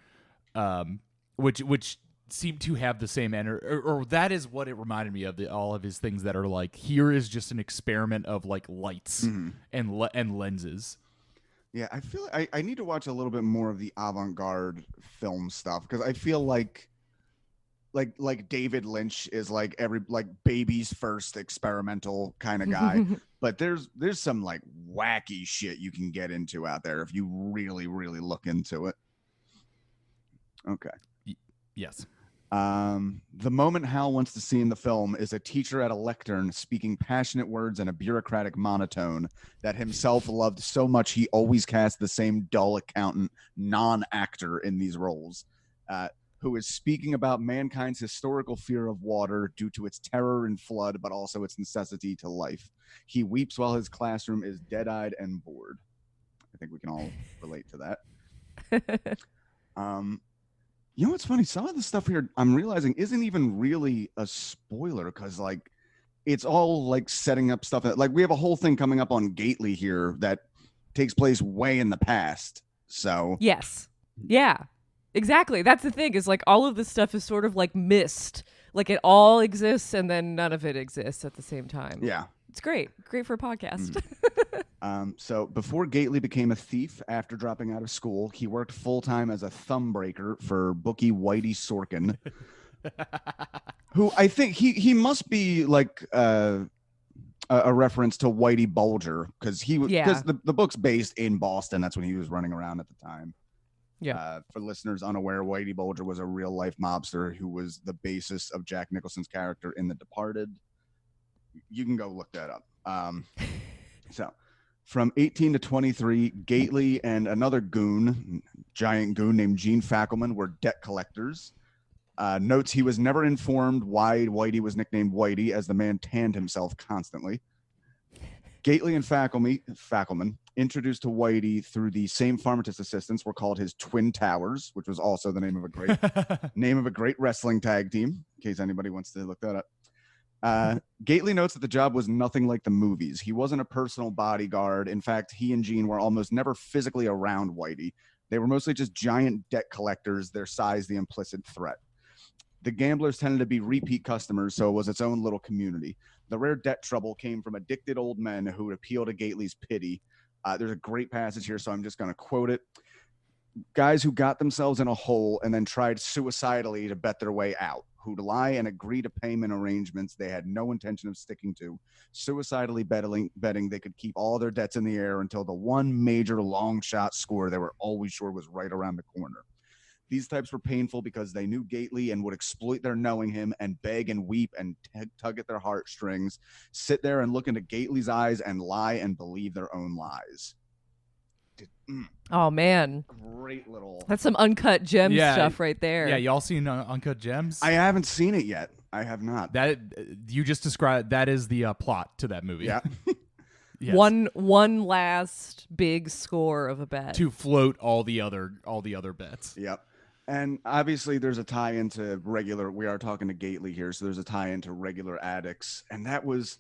which seemed to have the same energy, or that is what it reminded me of. All of his things that are like, here is just an experiment of like lights and lenses. Yeah, I feel I need to watch a little bit more of the avant-garde film stuff, because I feel like David Lynch is like baby's first experimental kind of guy. But there's some like wacky shit you can get into out there if you really, really look into it. Okay. Yes. The moment Hal wants to see in the film is a teacher at a lectern speaking passionate words in a bureaucratic monotone that himself loved so much he always cast the same dull accountant non-actor in these roles, who is speaking about mankind's historical fear of water due to its terror in flood, but also its necessity to life. He weeps while his classroom is dead-eyed and bored. I think we can all relate to that. You know what's funny? Some of the stuff here I'm realizing isn't even really a spoiler, because like it's all like setting up stuff that, like, we have a whole thing coming up on Gately here that takes place way in the past. So yes, yeah, exactly. That's the thing, is like all of this stuff is sort of like mist. Like it all exists and then none of it exists at the same time. Yeah. It's great for a podcast. So before Gately became a thief after dropping out of school, he worked full-time as a thumb breaker for bookie Whitey Sorkin, who I think he must be like a reference to Whitey Bulger, because the book's based in Boston. That's when he was running around at the time. Yeah. For listeners unaware, Whitey Bulger was a real-life mobster who was the basis of Jack Nicholson's character in The Departed. You can go look that up. So from 18 to 23, Gately and another giant goon named Gene Fackelman, were debt collectors. Notes he was never informed why Whitey was nicknamed Whitey, as the man tanned himself constantly. Gately and Fackelman, introduced to Whitey through the same pharmacist assistants, were called his Twin Towers, which was also the name of a great wrestling tag team, in case anybody wants to look that up. Gately notes that the job was nothing like the movies. He wasn't a personal bodyguard. In fact, he and Gene were almost never physically around Whitey. They were mostly just giant debt collectors, their size the implicit threat. The gamblers tended to be repeat customers, so it was its own little community. The rare debt trouble came from addicted old men who would appeal to Gately's pity. There's a great passage here, so I'm just going to quote it. Guys who got themselves in a hole and then tried suicidally to bet their way out, who'd lie and agree to payment arrangements they had no intention of sticking to, suicidally betting they could keep all their debts in the air until the one major long shot score they were always sure was right around the corner. These types were painful because they knew Gately and would exploit their knowing him and beg and weep and tug at their heartstrings, sit there and look into Gately's eyes and lie and believe their own lies. Oh man, great little. That's some uncut gem stuff right there. Yeah, y'all seen Uncut Gems? I haven't seen it yet. I have not. That you just described. That is the plot to that movie. Yeah. Yes. One last big score of a bet to float all the other bets. Yep. And obviously there's a tie into we are talking to Gately here, so there's a tie into regular addicts. And that was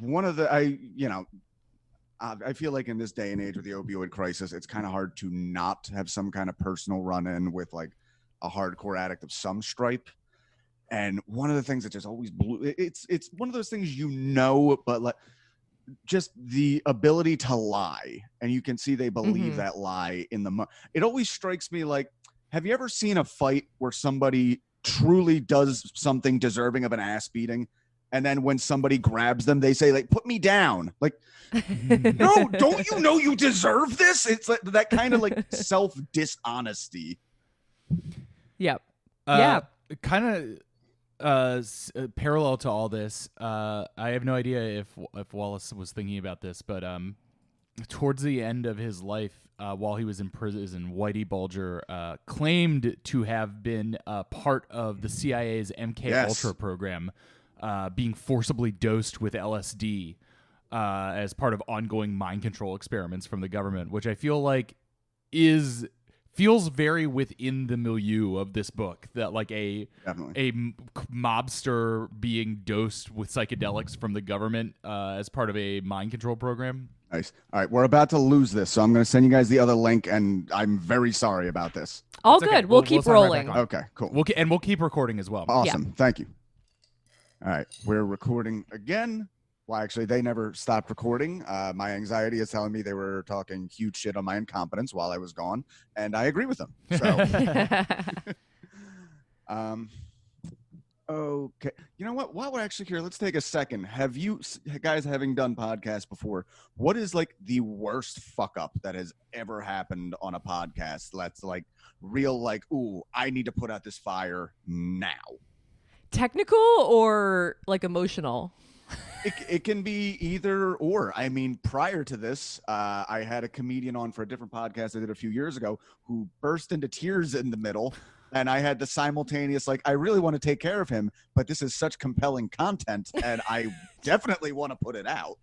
one of the, I feel like in this day and age with the opioid crisis, it's kind of hard to not have some kind of personal run-in with like a hardcore addict of some stripe. And one of the things that just always blew, it's one of those things, but like just the ability to lie. And you can see they believe that lie in it always strikes me like, have you ever seen a fight where somebody truly does something deserving of an ass beating, and then when somebody grabs them, they say, like, put me down? Like, no, don't you know you deserve this? It's like that kind of like self-dishonesty. Yep. Yeah. Kind parallel to all this, I have no idea if Wallace was thinking about this, but towards the end of his life, while he was in prison, Whitey Bulger claimed to have been part of the CIA's MK Ultra program, being forcibly dosed with LSD as part of ongoing mind control experiments from the government, which I feel like feels very within the milieu of this book, that like a mobster being dosed with psychedelics from the government as part of a mind control program. Nice. All right, we're about to lose this, so I'm going to send you guys the other link, and I'm very sorry about this. All It's good. okay. We'll keep sign right rolling. back on. Okay, cool. We'll keep recording as well. Awesome. Thank you. All right, we're recording again. Well, actually, they never stopped recording. My anxiety is telling me they were talking huge shit on my incompetence while I was gone, and I agree with them. So, okay. You know what? While we're actually here, let's take a second. Have you guys, having done podcasts before, what is like the worst fuck up that has ever happened on a podcast? That's like real, like, ooh, I need to put out this fire now. Technical or like emotional? It can be either or. I mean, prior to this, I had a comedian on for a different podcast I did a few years ago who burst into tears in the middle. And I had the simultaneous, like, I really want to take care of him, but this is such compelling content, and I definitely want to put it out.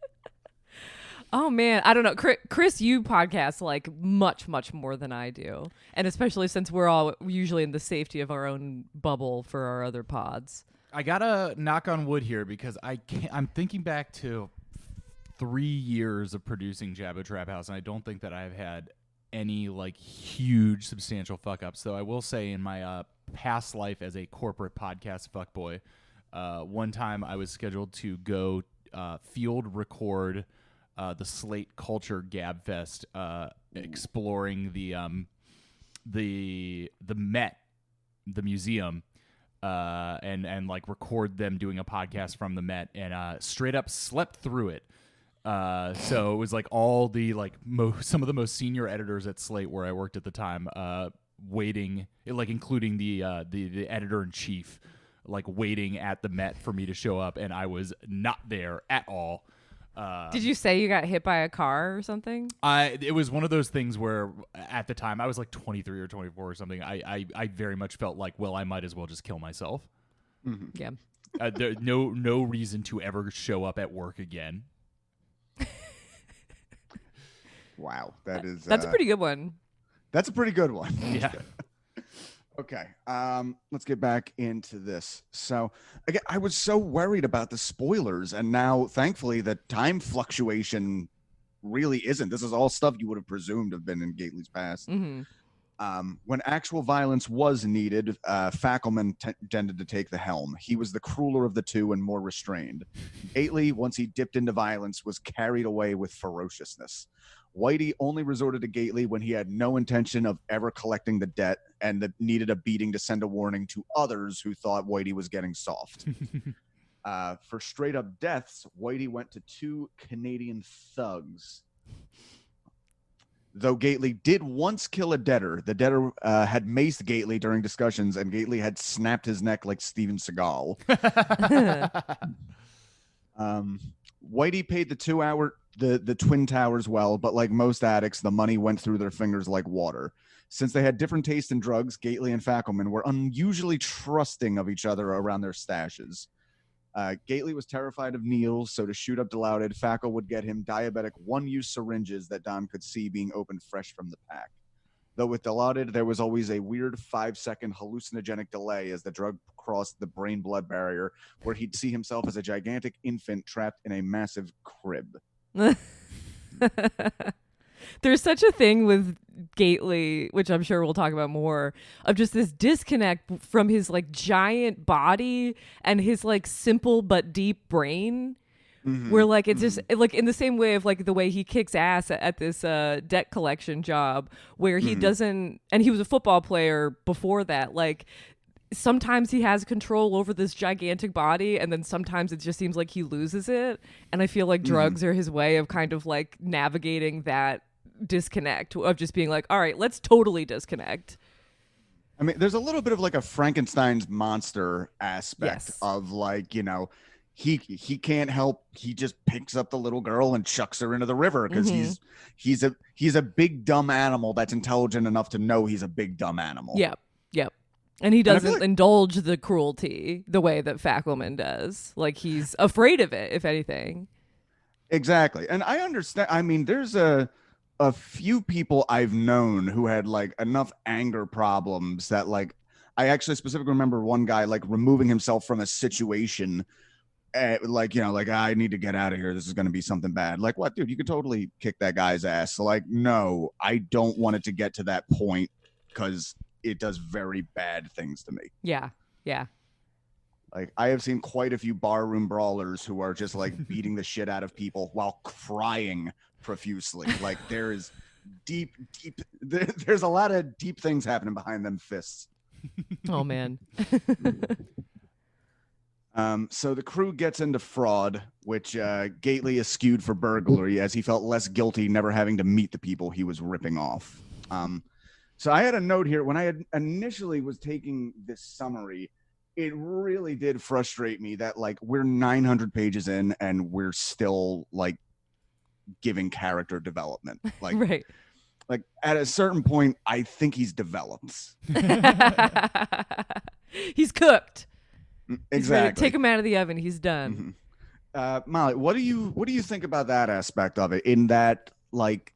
Oh, man. I don't know. Chris, you podcast like much, much more than I do. And especially since we're all usually in the safety of our own bubble for our other pods. I gotta knock on wood here because I'm thinking back to 3 years of producing Chapo Traphouse, and I don't think that I've had any like huge substantial fuck ups. Though I will say in my past life as a corporate podcast fuckboy, one time I was scheduled to go field record the Slate Culture Gab Fest, exploring the Met, the museum. And like record them doing a podcast from the Met, and straight up slept through it. So it was like all the like some of the most senior editors at Slate where I worked at the time, waiting, like including the editor in chief, like waiting at the Met for me to show up, and I was not there at all. Did you say you got hit by a car or something? It was one of those things where at the time I was like 23 or 24 or something. I very much felt like, well, I might as well just kill myself. Mm-hmm. Yeah. There no reason to ever show up at work again. Wow, that's a pretty good one. That's a pretty good one. Yeah. Okay, let's get back into this. So, again, I was so worried about the spoilers, and now, thankfully, the time fluctuation really isn't. This is all stuff you would have presumed have been in Gately's past. Mm-hmm. When actual violence was needed, Fackelman tended to take the helm. He was the crueler of the two and more restrained. Gately, once he dipped into violence, was carried away with ferociousness. Whitey only resorted to Gately when he had no intention of ever collecting the debt and that needed a beating to send a warning to others who thought Whitey was getting soft. For straight up deaths, Whitey went to 2 Canadian thugs. Though Gately did once kill a debtor, the debtor had maced Gately during discussions, and Gately had snapped his neck like Steven Seagal. Whitey paid the Twin Towers well, but like most addicts, the money went through their fingers like water. Since they had different tastes in drugs, Gately and Fackelman were unusually trusting of each other around their stashes. Gately was terrified of needles, so to shoot up Dilaudid, Fackel would get him diabetic one-use syringes that Don could see being opened fresh from the pack. Though with Dilaudid, there was always a weird 5-second hallucinogenic delay as the drug crossed the brain-blood barrier, where he'd see himself as a gigantic infant trapped in a massive crib. There's such a thing with Gately, which I'm sure we'll talk about more, of just this disconnect from his like giant body and his like simple but deep brain. Mm-hmm. Where like it's just like in the same way of like the way he kicks ass at this debt collection job, where he doesn't, and he was a football player before that, like sometimes he has control over this gigantic body, and then sometimes it just seems like he loses it. And I feel like drugs are his way of kind of like navigating that disconnect of just being like, all right, let's totally disconnect. I mean, there's a little bit of like a Frankenstein's monster aspect Yes. of like, he can't help. He just picks up the little girl and chucks her into the river because he's a big dumb animal that's intelligent enough to know he's a big dumb animal. Yep. Yep. And he And I feel doesn't indulge the cruelty the way that Fackelman does. Like, he's afraid of it, if anything. Exactly. And I understand. I mean, there's a few people I've known who had like enough anger problems that like I actually specifically remember one guy like removing himself from a situation like I need to get out of here, this is going to be something bad. Like, what, dude, you could totally kick that guy's ass. So like, no, I don't want it to get to that point because it does very bad things to me. Yeah. Yeah. Like, I have seen quite a few barroom brawlers who are just like beating the shit out of people while crying profusely. Like, there's a lot of deep things happening behind them fists. Oh, man. So the crew gets into fraud, which Gately eschewed for burglary as he felt less guilty never having to meet the people he was ripping off. So I had a note here when I had initially was taking this summary. It really did frustrate me that like we're 900 pages in and we're still like giving character development. Like, Right. Like at a certain point, I think he's developed. He's cooked. Exactly. Take him out of the oven. He's done. Mm-hmm. Molly, what do you think about that aspect of it? In that, like,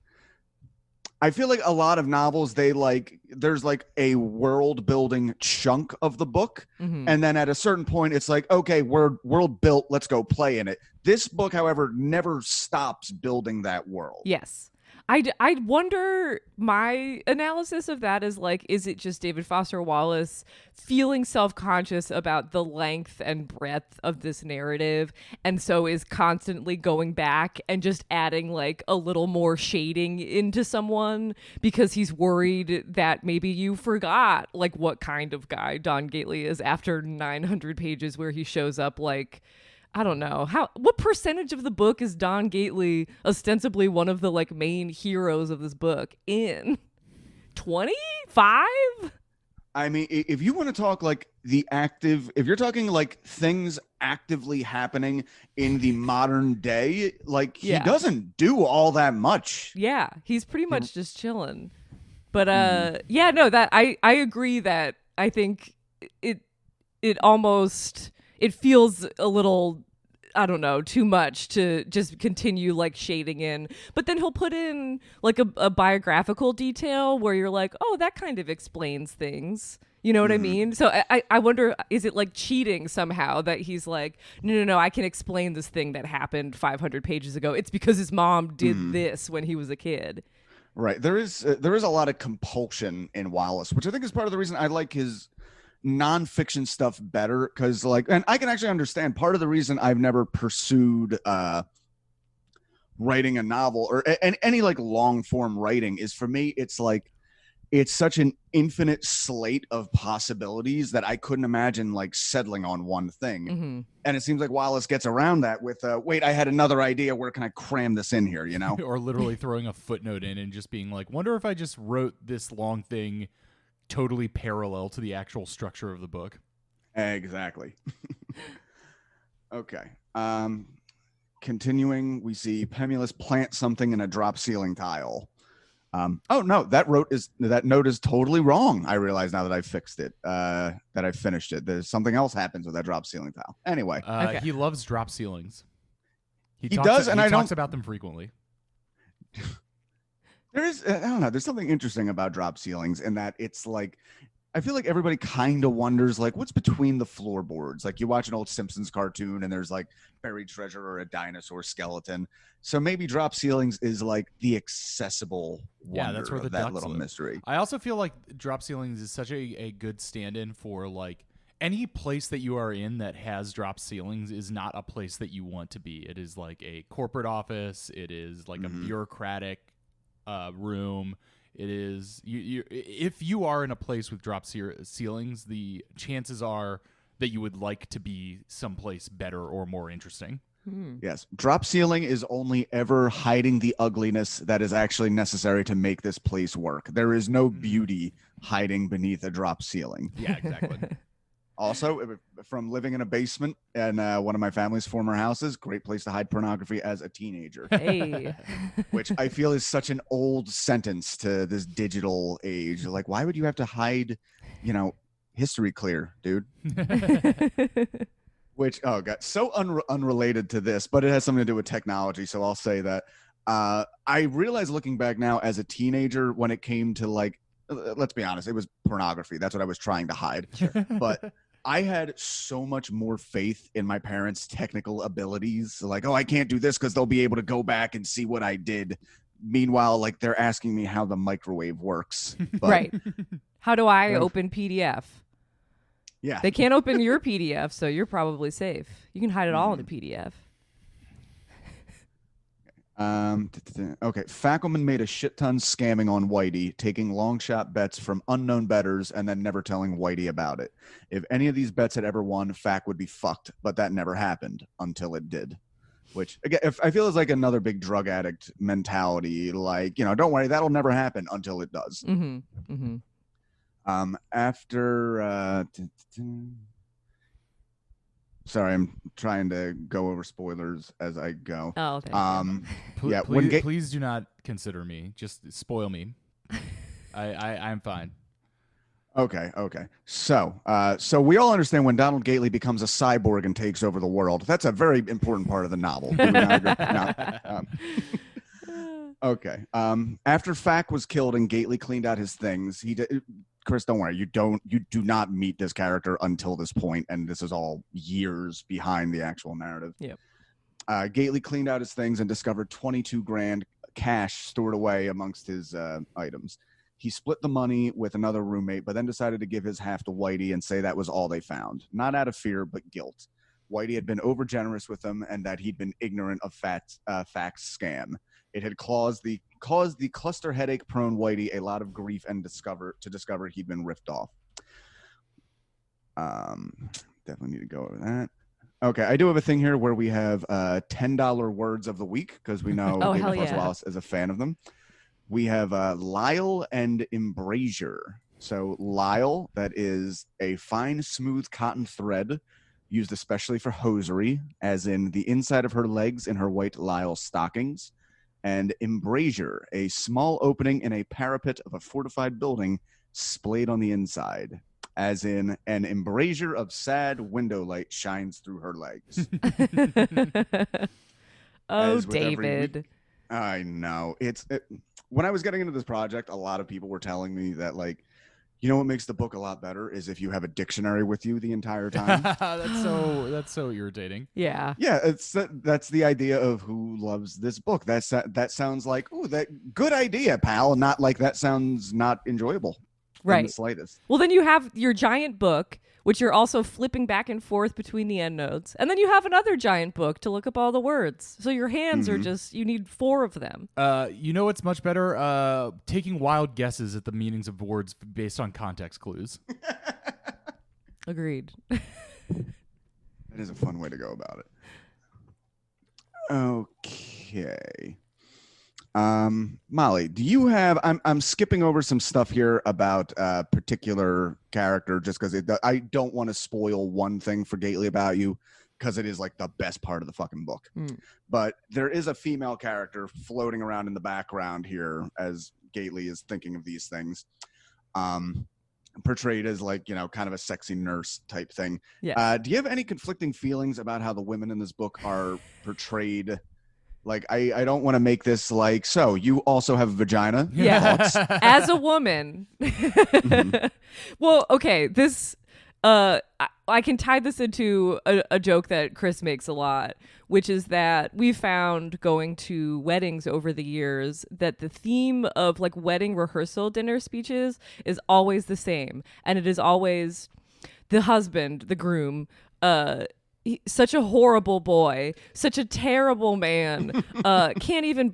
I feel like a lot of novels, there's like a world building chunk of the book. Mm-hmm. And then at a certain point, it's like, okay, we're world built. Let's go play in it. This book, however, never stops building that world. Yes. I wonder, my analysis of that is like, is it just David Foster Wallace feeling self-conscious about the length and breadth of this narrative, and so is constantly going back and just adding like a little more shading into someone because he's worried that maybe you forgot like what kind of guy Don Gately is after 900 pages where he shows up like, I don't know what percentage of the book is Don Gately ostensibly one of the like main heroes of this book in 25? I mean, if you want to talk like if you're talking like things actively happening in the modern day, like he doesn't do all that much. Yeah, he's pretty much just chilling. But yeah, no, that I agree that I think it almost it feels a little, I don't know, too much to just continue like shading in. But then he'll put in like a biographical detail where you're like, oh, that kind of explains things. You know what I mean? So I wonder, is it like cheating somehow that he's like, no, I can explain this thing that happened 500 pages ago. It's because his mom did this when he was a kid. Right. There is a lot of compulsion in Wallace, which I think is part of the reason I like his nonfiction stuff better, because like, and I can actually understand part of the reason I've never pursued writing a novel or any like long form writing is, for me, it's like it's such an infinite slate of possibilities that I couldn't imagine like settling on one thing. Mm-hmm. And it seems like Wallace gets around that with wait, I had another idea, where can I cram this in here, you know? Or literally throwing a footnote in and just being like, wonder if I just wrote this long thing totally parallel to the actual structure of the book. Exactly. Okay. Continuing, we see Pemulus plant something in a drop ceiling tile. Oh no, that note is totally wrong. I realize now that I fixed it, that I finished it. There's something else happens with that drop ceiling tile. Anyway, Okay. He loves drop ceilings. He does, and he I talks don't about them frequently. There is, I don't know, there's something interesting about drop ceilings in that it's like, I feel like everybody kind of wonders like what's between the floorboards. Like you watch an old Simpsons cartoon and there's like buried treasure or a dinosaur skeleton. So maybe drop ceilings is like the accessible wonder that's where the of that ducks little live. mystery. I also feel like drop ceilings is such a good stand-in for like any place that you are in that has drop ceilings is not a place that you want to be. It is like a corporate office. It is like a bureaucratic room. It is you if you are in a place with drop ceilings, the chances are that you would like to be someplace better or more interesting. Yes. Drop ceiling is only ever hiding the ugliness that is actually necessary to make this place work. There is no beauty hiding beneath a drop ceiling. Yeah, exactly. Also, from living in a basement in one of my family's former houses, great place to hide pornography as a teenager. Hey. Which I feel is such an old sentence to this digital age. Like, why would you have to hide, history clear, dude? Which, oh god, so unrelated to this, but it has something to do with technology. So I'll say that I realize looking back now as a teenager, when it came to let's be honest, it was pornography. That's what I was trying to hide. Sure. But I had so much more faith in my parents' technical abilities. Like, oh, I can't do this because they'll be able to go back and see what I did. Meanwhile, they're asking me how the microwave works. But, right. How do I open PDF? Yeah. They can't open your PDF, so you're probably safe. You can hide it all in the PDF. Okay. Fackelman made a shit ton scamming on Whitey, taking long shot bets from unknown bettors and then never telling Whitey about it. If any of these bets had ever won, Fack would be fucked, but that never happened until it did. Which, again, I feel is like another big drug addict mentality. Don't worry, that'll never happen until it does. Mm-hmm. Mm-hmm. Sorry, I'm trying to go over spoilers as I go. Oh, thank you. Please do not consider me. Just spoil me. I'm fine. Okay. So we all understand when Donald Gately becomes a cyborg and takes over the world. That's a very important part of the novel. Okay. After Fack was killed and Gately cleaned out his things, Chris, don't worry. You do not meet this character until this point, and this is all years behind the actual narrative. Yep. Gately cleaned out his things and discovered 22 grand cash stored away amongst his items. He split the money with another roommate, but then decided to give his half to Whitey and say that was all they found. Not out of fear, but guilt. Whitey had been overgenerous with him and that he'd been ignorant of Fack's scam. It had caused the cluster headache-prone Whitey a lot of grief and discover he'd been ripped off. Definitely need to go over that. Okay, I do have a thing here where we have $10 words of the week because we know David Foster Wallace is a fan of them. We have Lyle and Embrasure. So Lyle, that is a fine, smooth cotton thread used especially for hosiery, as in the inside of her legs in her white Lyle stockings. And embrasure, a small opening in a parapet of a fortified building splayed on the inside, as in an embrasure of sad window light shines through her legs. Oh, David. I know. When I was getting into this project, a lot of people were telling me that, what makes the book a lot better is if you have a dictionary with you the entire time. That's so irritating. Yeah. Yeah, that's the idea of who loves this book. That sounds like, ooh, that good idea, pal. Not like that sounds not enjoyable. Right. In the slightest. Well, then you have your giant book, which you're also flipping back and forth between the endnotes. And then you have another giant book to look up all the words. So your hands are you need 4 of them. What's much better? Taking wild guesses at the meanings of words based on context clues. Agreed. That is a fun way to go about it. Okay. Molly, do you have? I'm skipping over some stuff here about a particular character just because I don't want to spoil one thing for Gately about you because it is the best part of the fucking book. But there is a female character floating around in the background here as Gately is thinking of these things. Portrayed as kind of a sexy nurse type thing. Yeah. Do you have any conflicting feelings about how the women in this book are portrayed? I don't want to make this so you also have a vagina. Yeah. As a woman. Well, okay. This, I can tie this into a joke that Chris makes a lot, which is that we found going to weddings over the years that the theme of wedding rehearsal dinner speeches is always the same. And it is always the husband, the groom, such a horrible boy, such a terrible man, can't even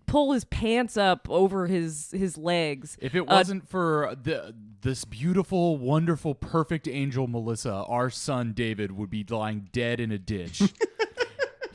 pull his pants up over his legs. If it wasn't for this beautiful, wonderful, perfect angel Melissa, our son David would be lying dead in a ditch.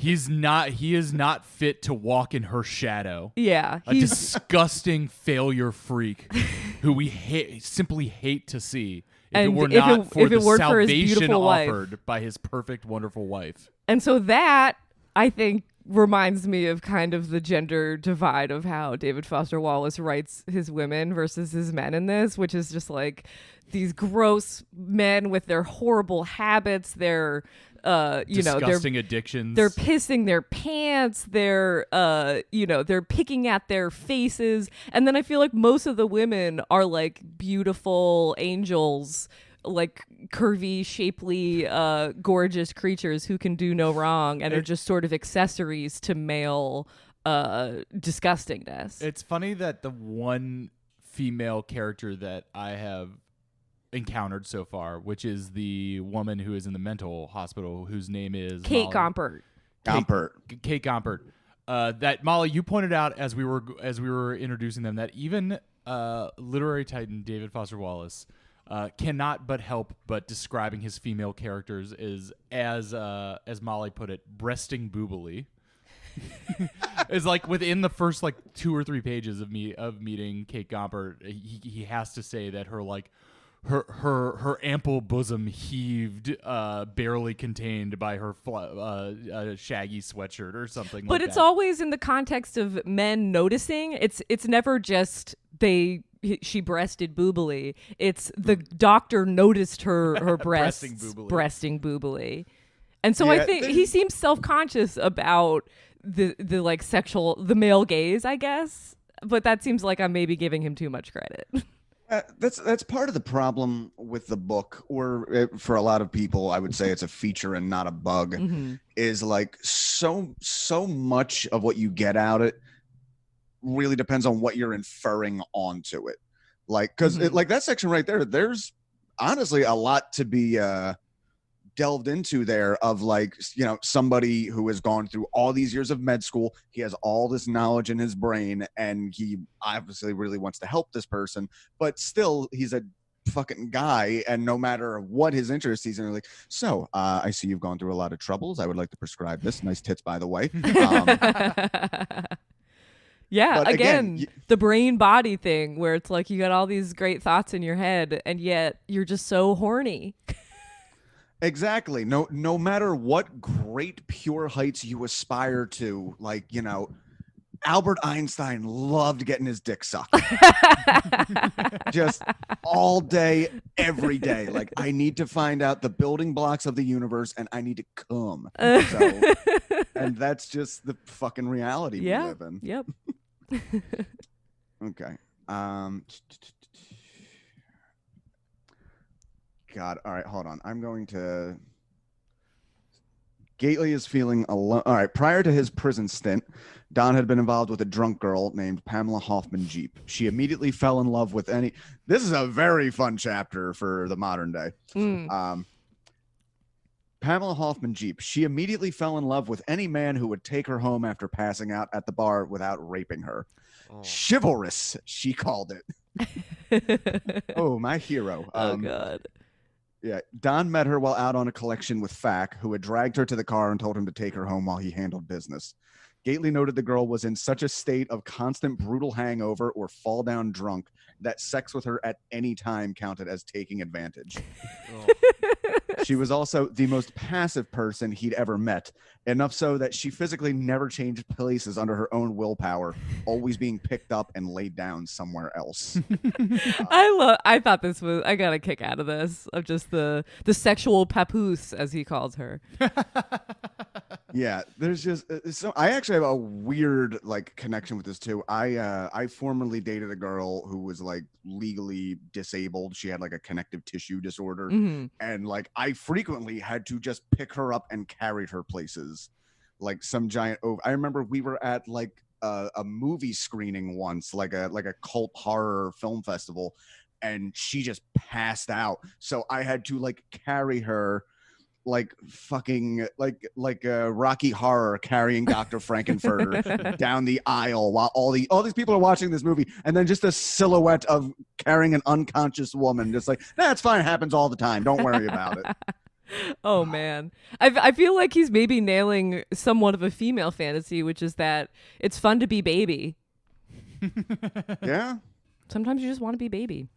He is not fit to walk in her shadow. Yeah, A disgusting failure freak who we simply hate to see. If it were not for the salvation offered by his perfect, wonderful wife. And so that, I think, reminds me of kind of the gender divide of how David Foster Wallace writes his women versus his men in this, which is just like these gross men with their horrible habits, their disgusting addictions. They're pissing their pants. They're they're picking at their faces. And then I feel like most of the women are like beautiful angels, like curvy, shapely, gorgeous creatures who can do no wrong and are just sort of accessories to male disgustingness. It's funny that the one female character that I have encountered so far, which is the woman who is in the mental hospital, whose name is Kate Gompert. Kate Gompert. That Molly, you pointed out as we were introducing them that even literary titan David Foster Wallace cannot but help but describing his female characters is as Molly put it, breasting boobily. It's like within the first like 2 or 3 pages of meeting Kate Gompert, he has to say that her like her ample bosom heaved, barely contained by her shaggy sweatshirt or something. But like it's that. always in the context of men noticing. It's never just she breasted boobily. It's the doctor noticed her breasts breasting boobily. And so I think he seems self-conscious about the like the male gaze, I guess. But that seems like I'm maybe giving him too much credit. That's part of the problem with the book, or for a lot of people, I would say it's a feature and not a bug. Mm-hmm. Is like so much of what you get out of it really depends on what you're inferring onto it. Like, because like that section right there, there's honestly a lot to be delved into there of like, somebody who has gone through all these years of med school. He has all this knowledge in his brain and he obviously really wants to help this person, but still he's a fucking guy. And no matter what his interest, he's like, so I see you've gone through a lot of troubles. I would like to prescribe this. Nice tits, by the way. Yeah, again, the brain body thing where it's like you got all these great thoughts in your head and yet you're just so horny. Exactly. No matter what great pure heights you aspire to, like, Albert Einstein loved getting his dick sucked. Just all day, every day. Like, I need to find out the building blocks of the universe and I need to come. And that's just the fucking reality we live in. Yep. Okay. God. All right, hold on. I'm going to... Gately is feeling alone. All right. Prior to his prison stint, Don had been involved with a drunk girl named Pamela Hoffman Jeep. She immediately fell in love with any... This is a very fun chapter for the modern day. Pamela Hoffman Jeep. She immediately fell in love with any man who would take her home after passing out at the bar without raping her. Oh. Chivalrous, she called it. Oh, my hero. Oh, God. Yeah, Don met her while out on a collection with Fack, who had dragged her to the car and told him to take her home while he handled business. Gately noted the girl was in such a state of constant brutal hangover or fall down drunk that sex with her at any time counted as taking advantage. Oh. She was also the most passive person he'd ever met, enough so that she physically never changed places under her own willpower, always being picked up and laid down somewhere else. I thought this was, I got a kick out of this, of just the sexual papoose, as he calls her. Yeah, there's just so I actually have a weird like connection with this too. I formerly dated a girl who was like legally disabled. She had like a connective tissue disorder, and like I frequently had to just pick her up and carry her places, like some giant. I remember we were at like a movie screening once, like a cult horror film festival, and she just passed out. So I had to like carry her. Like fucking like Rocky Horror carrying Dr. Frankenfurter down the aisle while all these people are watching this movie, and then just a silhouette of carrying an unconscious woman, just like that's fine, it happens all the time, don't worry about it. Oh man, I feel like he's maybe nailing somewhat of a female fantasy, which is that it's fun to be baby. Yeah. Sometimes you just want to be baby.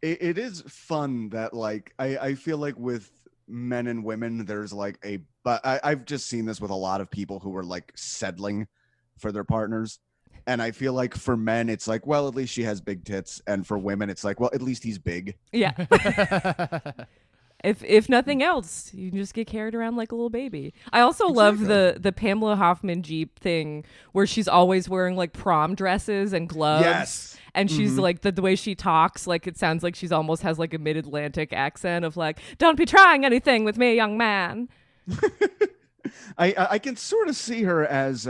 It is fun that like I feel like with men and women there's like I've just seen this with a lot of people who are like settling for their partners, and I feel like for men it's like, well, at least she has big tits, and for women it's like, well, at least he's big. Yeah. If nothing else, you can just get carried around like a little baby. I also love the Pamela Hoffman Jeep thing where she's always wearing like prom dresses and gloves. Yes. And she's like the way she talks, like it sounds like she's almost has like a mid-Atlantic accent of like, don't be trying anything with me, young man. I can sort of see her as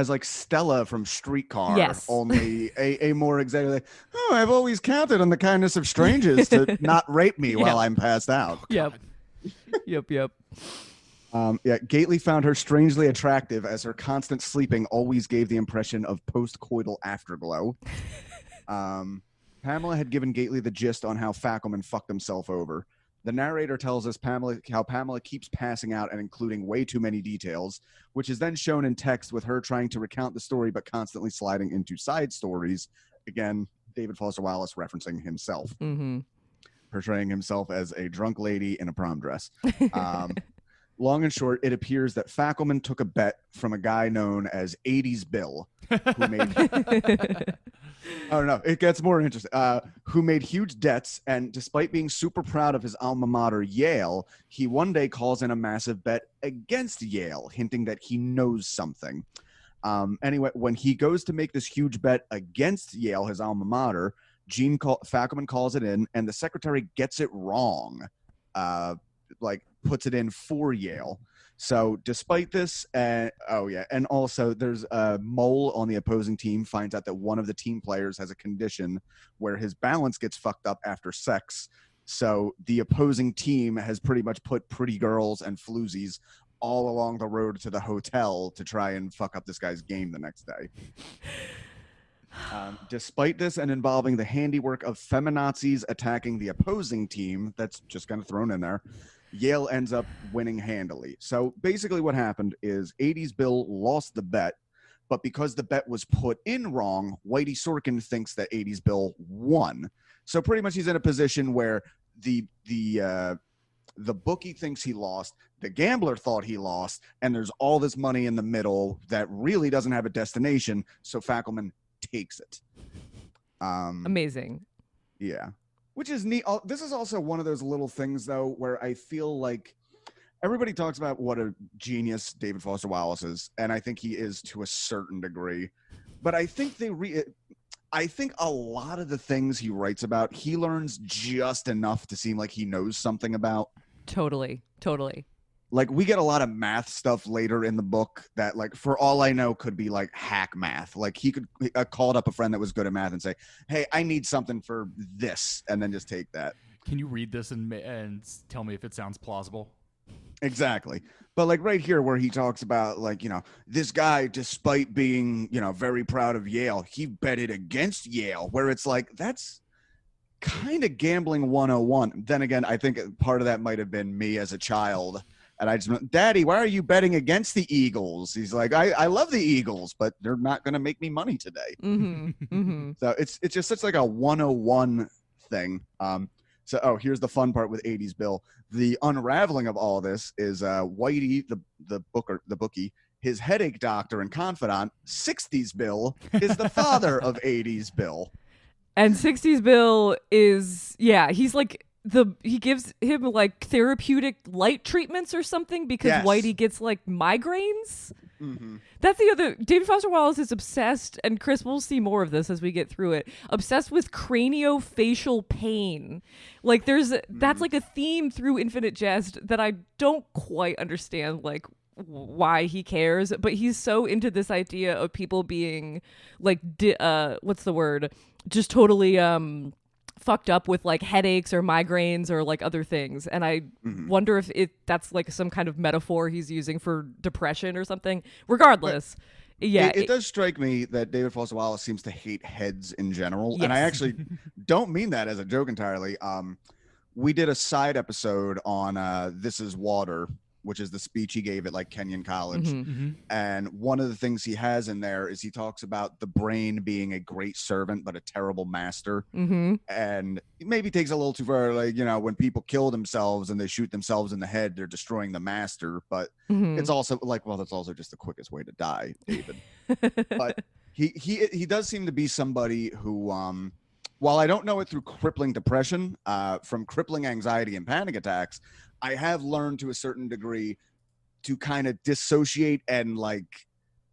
like Stella from Streetcar. Yes. Only a more executive. Oh, I've always counted on the kindness of strangers to not rape me while I'm passed out. Yep. Yep. Yeah, Gately found her strangely attractive as her constant sleeping always gave the impression of post-coital afterglow. Pamela had given Gately the gist on how Fackelman fucked himself over. The narrator tells us how Pamela keeps passing out and including way too many details, which is then shown in text with her trying to recount the story but constantly sliding into side stories. Again, David Foster Wallace referencing himself, portraying himself as a drunk lady in a prom dress. Long and short, it appears that Fackelman took a bet from a guy known as 80s Bill, who made... Oh, no, it gets more interesting. Who made huge debts, and despite being super proud of his alma mater, Yale, he one day calls in a massive bet against Yale, hinting that he knows something. Anyway, when he goes to make this huge bet against Yale, his alma mater, Fackelman calls it in, and the secretary gets it wrong. Puts it in for Yale. So despite this, and also there's a mole on the opposing team finds out that one of the team players has a condition where his balance gets fucked up after sex. So the opposing team has pretty much put pretty girls and floozies all along the road to the hotel to try and fuck up this guy's game the next day. Despite this, and involving the handiwork of feminazis attacking the opposing team, that's just kind of thrown in there, Yale ends up winning handily. So basically what happened is 80s Bill lost the bet, but because the bet was put in wrong, Whitey Sorkin thinks that 80s Bill won. So pretty much he's in a position where the bookie thinks he lost, the gambler thought he lost, and there's all this money in the middle that really doesn't have a destination, so Fackelman takes it. Amazing. Yeah. Which is neat. This is also one of those little things, though, where I feel like everybody talks about what a genius David Foster Wallace is, and I think he is to a certain degree. But I think I think a lot of the things he writes about, he learns just enough to seem like he knows something about. Totally. Like, we get a lot of math stuff later in the book that, like, for all I know, could be, like, hack math. Like, he could called up a friend that was good at math and say, hey, I need something for this, and then just take that. Can you read this and tell me if it sounds plausible? Exactly. But, like, right here where he talks about, like, this guy, despite being, very proud of Yale, he betted against Yale, where it's like, that's kind of gambling 101. Then again, I think part of that might have been me as a child. And I just went, Daddy, why are you betting against the Eagles? He's like, I love the Eagles, but they're not going to make me money today. So it's just such like a 101 thing. Here's the fun part with 80s Bill. The unraveling of all this is Whitey, the bookie, his headache doctor and confidant, 60s Bill, is the father of 80s Bill. And 60s Bill is, he's like, he gives him like therapeutic light treatments or something because Whitey gets like migraines. That's the other. David Foster Wallace is obsessed, and Chris, we'll see more of this as we get through it. Obsessed with craniofacial pain. Like that's like a theme through Infinite Jest that I don't quite understand. Like why he cares, but he's so into this idea of people being like, what's the word? Just totally fucked up with like headaches or migraines or like other things, and I wonder if that's like some kind of metaphor he's using for depression or something. Regardless, it does strike me that David Foster Wallace seems to hate heads in general, and I actually don't mean that as a joke entirely. we did a side episode on This Is Water, which is the speech he gave at like Kenyon College. Mhm. And one of the things he has in there is he talks about the brain being a great servant, but a terrible master. And it maybe takes a little too far. Like, you know, when people kill themselves and they shoot themselves in the head, they're destroying the master. But it's also like, well, that's also just the quickest way to die, David. But he does seem to be somebody who, while I don't know it through crippling depression, from crippling anxiety and panic attacks, I have learned to a certain degree to kind of dissociate and like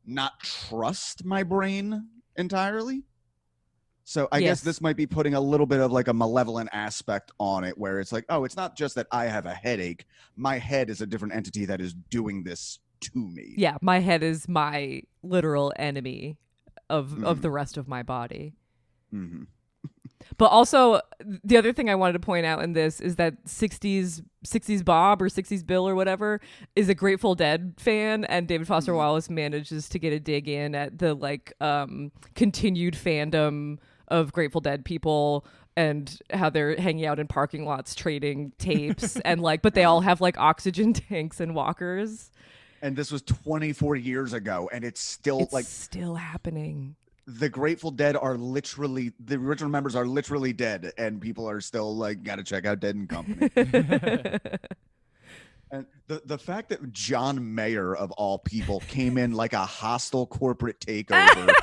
not trust my brain entirely. So I guess this might be putting a little bit of like a malevolent aspect on it, where it's like, oh, it's not just that I have a headache. My head is a different entity that is doing this to me. Yeah, my head is my literal enemy of the rest of my body. But also, the other thing I wanted to point out in this is that 60s Bob or 60s Bill or whatever is a Grateful Dead fan, and David Foster Wallace manages to get a dig in at the like continued fandom of Grateful Dead people and how they're hanging out in parking lots trading tapes and like, but they all have like oxygen tanks and walkers. And this was 24 years ago, and it's still still happening. The Grateful Dead are literally, the original members are literally dead, and people are still like, gotta check out Dead and Company. And the fact that John Mayer, of all people, came in like a hostile corporate takeover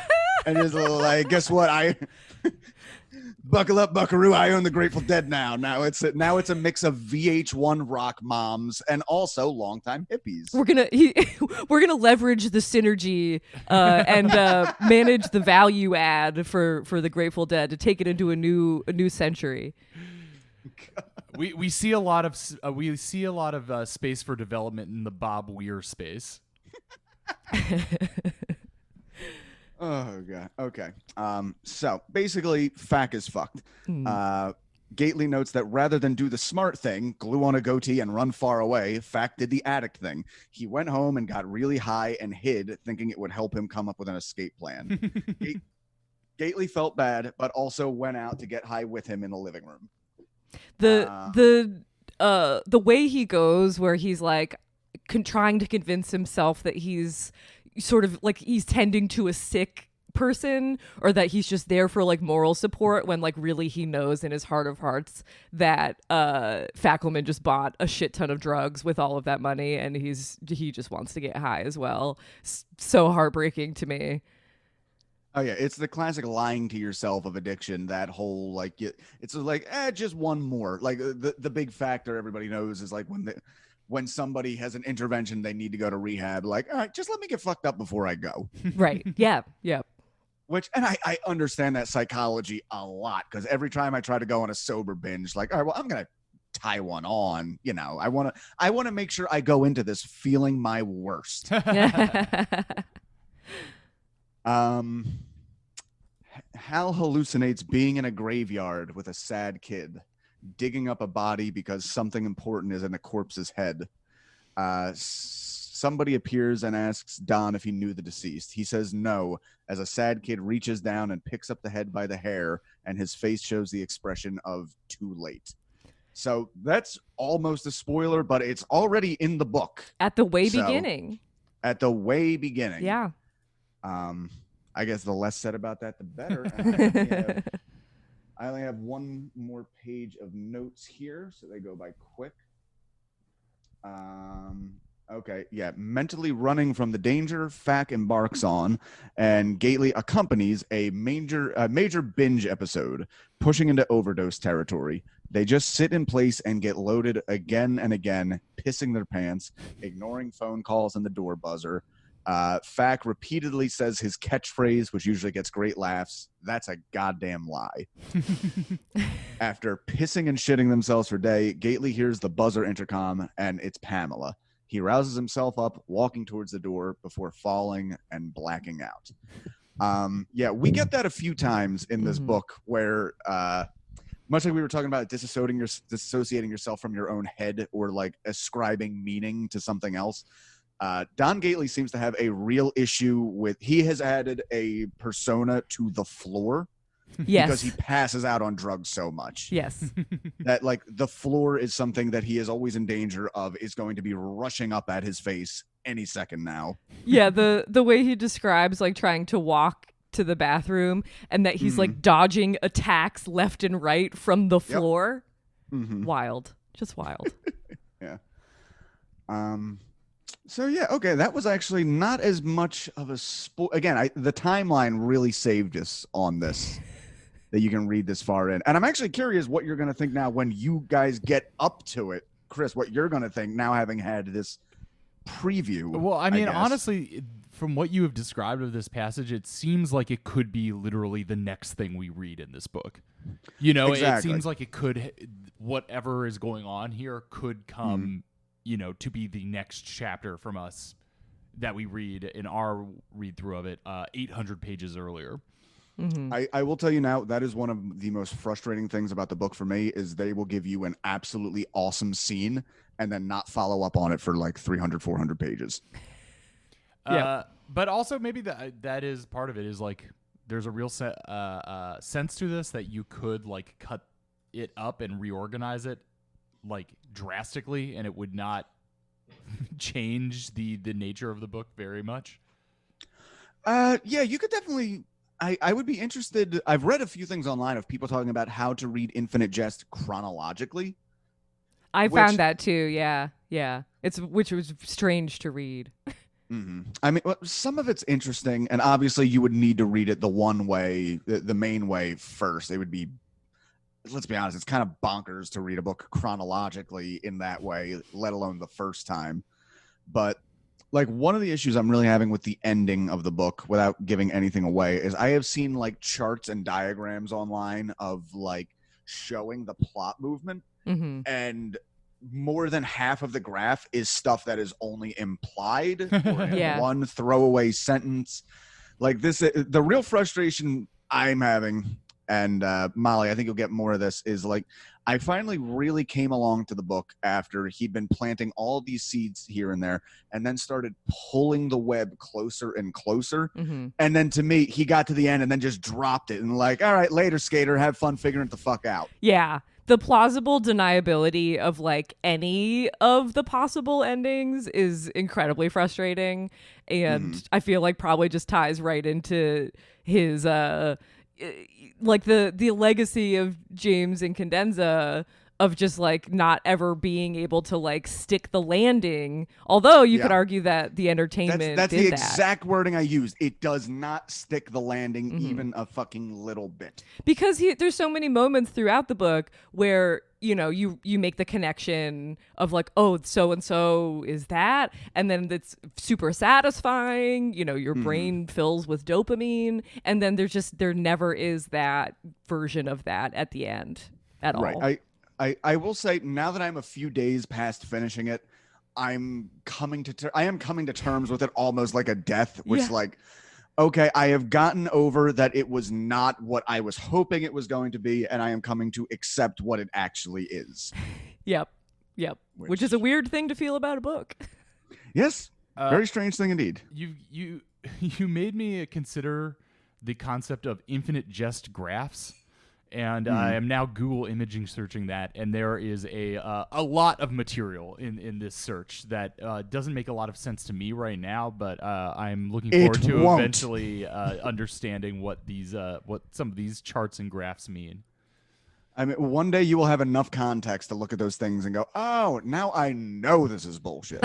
and is like, guess what? Buckle up, buckaroo. I own the Grateful Dead now. Now it's a mix of VH1 rock moms and also longtime hippies. We're gonna leverage the synergy and manage the value add for the Grateful Dead to take it into a new century. We see a lot of space for development in the Bob Weir space. Oh god. Okay. So basically, Fack is fucked. Gately notes that rather than do the smart thing, glue on a goatee and run far away, Fack did the addict thing. He went home and got really high and hid, thinking it would help him come up with an escape plan. Gately felt bad, but also went out to get high with him in the living room. The way he goes, where he's like trying to convince himself that he's sort of like he's tending to a sick person, or that he's just there for like moral support, when like really he knows in his heart of hearts that Fackelman just bought a shit ton of drugs with all of that money, and he just wants to get high as well. So heartbreaking to me. Oh yeah, it's the classic lying to yourself of addiction. That whole like it's like just one more. Like the big factor everybody knows is like when somebody has an intervention, they need to go to rehab. Like, all right, just let me get fucked up before I go. Right. Yeah. Yep. Which, and I understand that psychology a lot, because every time I try to go on a sober binge, like, all right, well, I'm gonna tie one on. You know, I want to make sure I go into this feeling my worst. Hal hallucinates being in a graveyard with a sad kid, digging up a body because something important is in the corpse's head. Somebody appears and asks Don if he knew the deceased. He says no, as a sad kid reaches down and picks up the head by the hair, and his face shows the expression of too late. So that's almost a spoiler, but it's already in the book. At the beginning. At the way beginning. Yeah. I guess the less said about that, the better. I only have one more page of notes here, so they go by quick. Okay, yeah. Mentally running from the danger Fack embarks on, and Gately accompanies a major binge episode, pushing into overdose territory. They just sit in place and get loaded again and again, pissing their pants, ignoring phone calls and the door buzzer. Fack repeatedly says his catchphrase, which usually gets great laughs, "That's a goddamn lie." After pissing and shitting themselves for day, Gately hears the buzzer intercom, and it's Pamela. He rouses himself up, walking towards the door before falling and blacking out. Yeah, we get that a few times in this book, where much like we were talking about dissociating yourself from your own head, or like ascribing meaning to something else. Don Gately seems to have a real issue with, he has added a persona to the floor, Yes. because he passes out on drugs so much. Yes. That like the floor is something that he is always in danger of is going to be rushing up at his face any second now. Yeah, the way he describes like trying to walk to the bathroom and that he's like dodging attacks left and right from the floor. Wild. Just wild. Yeah. So yeah, okay, that was actually not as much of a again, the timeline really saved us on this. That you can read this far in. And I'm actually curious what you're going to think now when you guys get up to it. Chris, what you're going to think now having had this preview. Well, I mean, honestly, from what you have described of this passage, it seems like it could be literally the next thing we read in this book. You know, exactly. It seems like it could, whatever is going on here could come, you know, to be the next chapter from us that we read in our read through of it 800 pages earlier. I will tell you now, that is one of the most frustrating things about the book for me is they will give you an absolutely awesome scene and then not follow up on it for like 300, 400 pages. But also maybe that is part of it is like there's a real sense to this that you could like cut it up and reorganize it like drastically and it would not change the nature of the book very much. Yeah, you could definitely... I would be interested. I've read a few things online of people talking about how to read Infinite Jest chronologically. I found that too. Yeah. Which was strange to read. I mean, some of it's interesting, and obviously you would need to read it the one way, the main way first. It would be, let's be honest, it's kind of bonkers to read a book chronologically in that way, let alone the first time. But like one of the issues I'm really having with the ending of the book, without giving anything away, is I have seen like charts and diagrams online of like showing the plot movement, and more than half of the graph is stuff that is only implied or in one throwaway sentence. Like this, the real frustration I'm having, and Molly, I think you'll get more of this, is like I finally really came along to the book after he'd been planting all these seeds here and there and then started pulling the web closer and closer. And then to me, he got to the end and then just dropped it and like, all right, later, skater, have fun figuring it the fuck out. Yeah. The plausible deniability of like any of the possible endings is incredibly frustrating. And I feel like probably just ties right into his like the legacy of James and Cadenza of just like not ever being able to like stick the landing. Although you could argue that the entertainment that's did the that. exact wording I used. It does not stick the landing even a fucking little bit. Because there's so many moments throughout the book where, you know, you make the connection of like, oh, so and so is that, and then it's super satisfying. You know, your brain fills with dopamine, and then there never is that version of that at the end at all. Right. I will say now that I'm a few days past finishing it, I am coming to terms with it almost like a death, which like, okay, I have gotten over that it was not what I was hoping it was going to be, and I am coming to accept what it actually is. Yep. Which is a weird thing to feel about a book. Yes. Very strange thing indeed. You made me consider the concept of infinite jest graphs. And I am now Google imaging searching that, and there is a lot of material in this search that doesn't make a lot of sense to me right now, but I'm looking forward to eventually understanding what some of these charts and graphs mean. I mean, one day you will have enough context to look at those things and go, "Oh, now I know this is bullshit."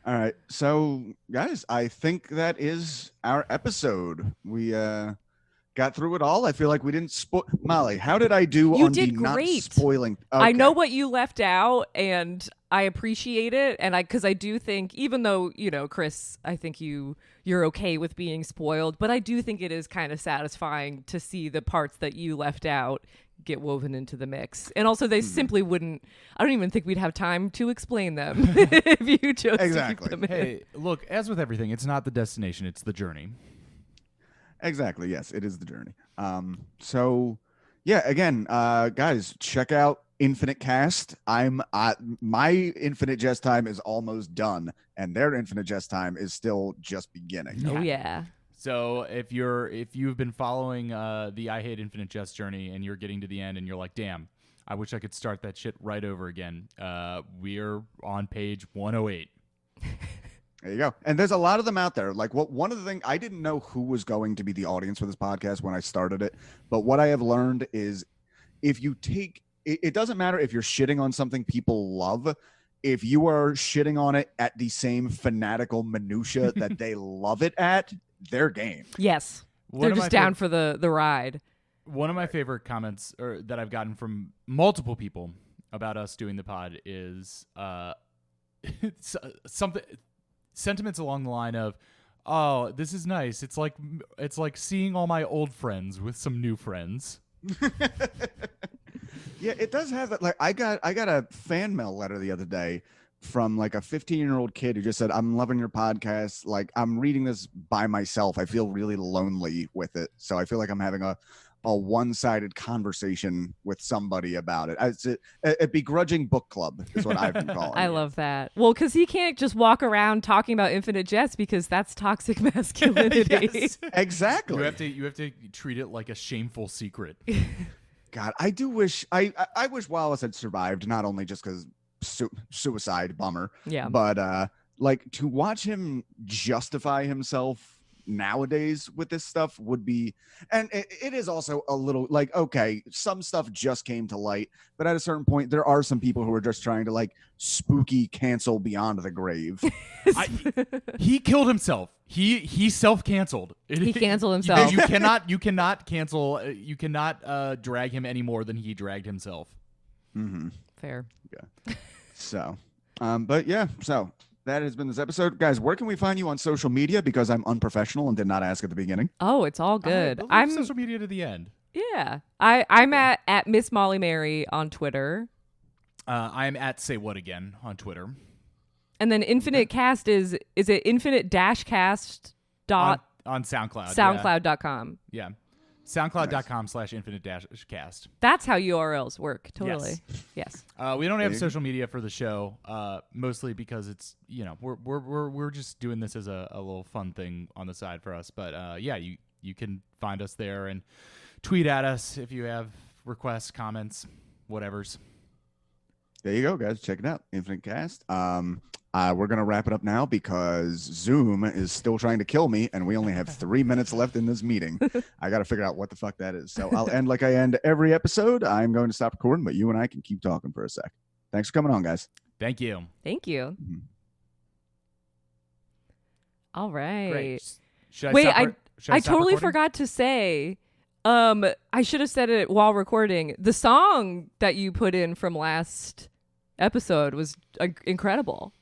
All right. So, guys, I think that is our episode. We got through it all. I feel like we didn't spoil. Molly, how did I do You on did the not great. spoiling? Okay. I know what you left out, and I appreciate it. And because I do think, even though, you know, Chris, I think you're okay with being spoiled, but I do think it is kind of satisfying to see the parts that you left out get woven into the mix. And also they simply wouldn't, I don't even think we'd have time to explain them if you chose to keep them in. Hey, look, as with everything, it's not the destination, it's the journey. Exactly. Yes, it is the journey. So yeah, again, guys, check out Infinite Cast. My Infinite Jest time is almost done, and their Infinite Jest time is still just beginning. Oh yeah. So if you've been following the I Hate Infinite Jest journey and you're getting to the end and you're like, damn, I wish I could start that shit right over again. We're on page 108. There you go. And there's a lot of them out there. Like one of the things, I didn't know who was going to be the audience for this podcast when I started it. But what I have learned is if you take, it doesn't matter if you're shitting on something people love. If you are shitting on it at the same fanatical minutia that they love it at, they're game. Yes. They're just down for the ride. One of my favorite comments that I've gotten from multiple people about us doing the pod is something sentiments along the line of, "Oh, this is nice. It's like seeing all my old friends with some new friends." Yeah, it does have that. Like I got a fan mail letter the other day from like a 15-year-old kid who just said, "I'm loving your podcast. Like I'm reading this by myself. I feel really lonely with it. So I feel like I'm having a one-sided conversation with somebody about it." It's a begrudging book club is what I've been calling I love that. Well, because he can't just walk around talking about Infinite Jest because that's toxic masculinity. Yes. Exactly. You have to treat it like a shameful secret. God, I do wish I wish Wallace had survived, not only just because suicide, bummer. Yeah. But like to watch him justify himself nowadays with this stuff would be, and it is also a little like, okay, some stuff just came to light, but at a certain point there are some people who are just trying to like spooky cancel beyond the grave. He killed himself. He self-canceled. He canceled himself. You cannot cancel. You cannot drag him any more than he dragged himself. Mm-hmm. Fair. Yeah. So, but yeah, so that has been this episode. Guys, where can we find you on social media? Because I'm unprofessional and did not ask at the beginning. Oh, it's all good. I'm social media to the end. Yeah. I'm at Miss Molly Mary on Twitter. I'm at Say What Again on Twitter. And then Infinite Cast is it infinite-cast on SoundCloud. SoundCloud.com. Yeah. SoundCloud.com/infinite-cast. That's how URLs work. Totally. Yes. We don't have social media for the show, mostly because it's, we're just doing this as a little fun thing on the side for us. But yeah, you can find us there and tweet at us if you have requests, comments, whatevers. There you go, guys. Check it out. Infinite Cast. We're going to wrap it up now because Zoom is still trying to kill me, and we only have 3 minutes left in this meeting. I got to figure out what the fuck that is. So I'll end like I end every episode. I'm going to stop recording, but you and I can keep talking for a sec. Thanks for coming on, guys. Thank you. Thank you. Mm-hmm. All right. Great. Wait, I totally forgot to say, I should have said it while recording. The song that you put in from last episode was incredible.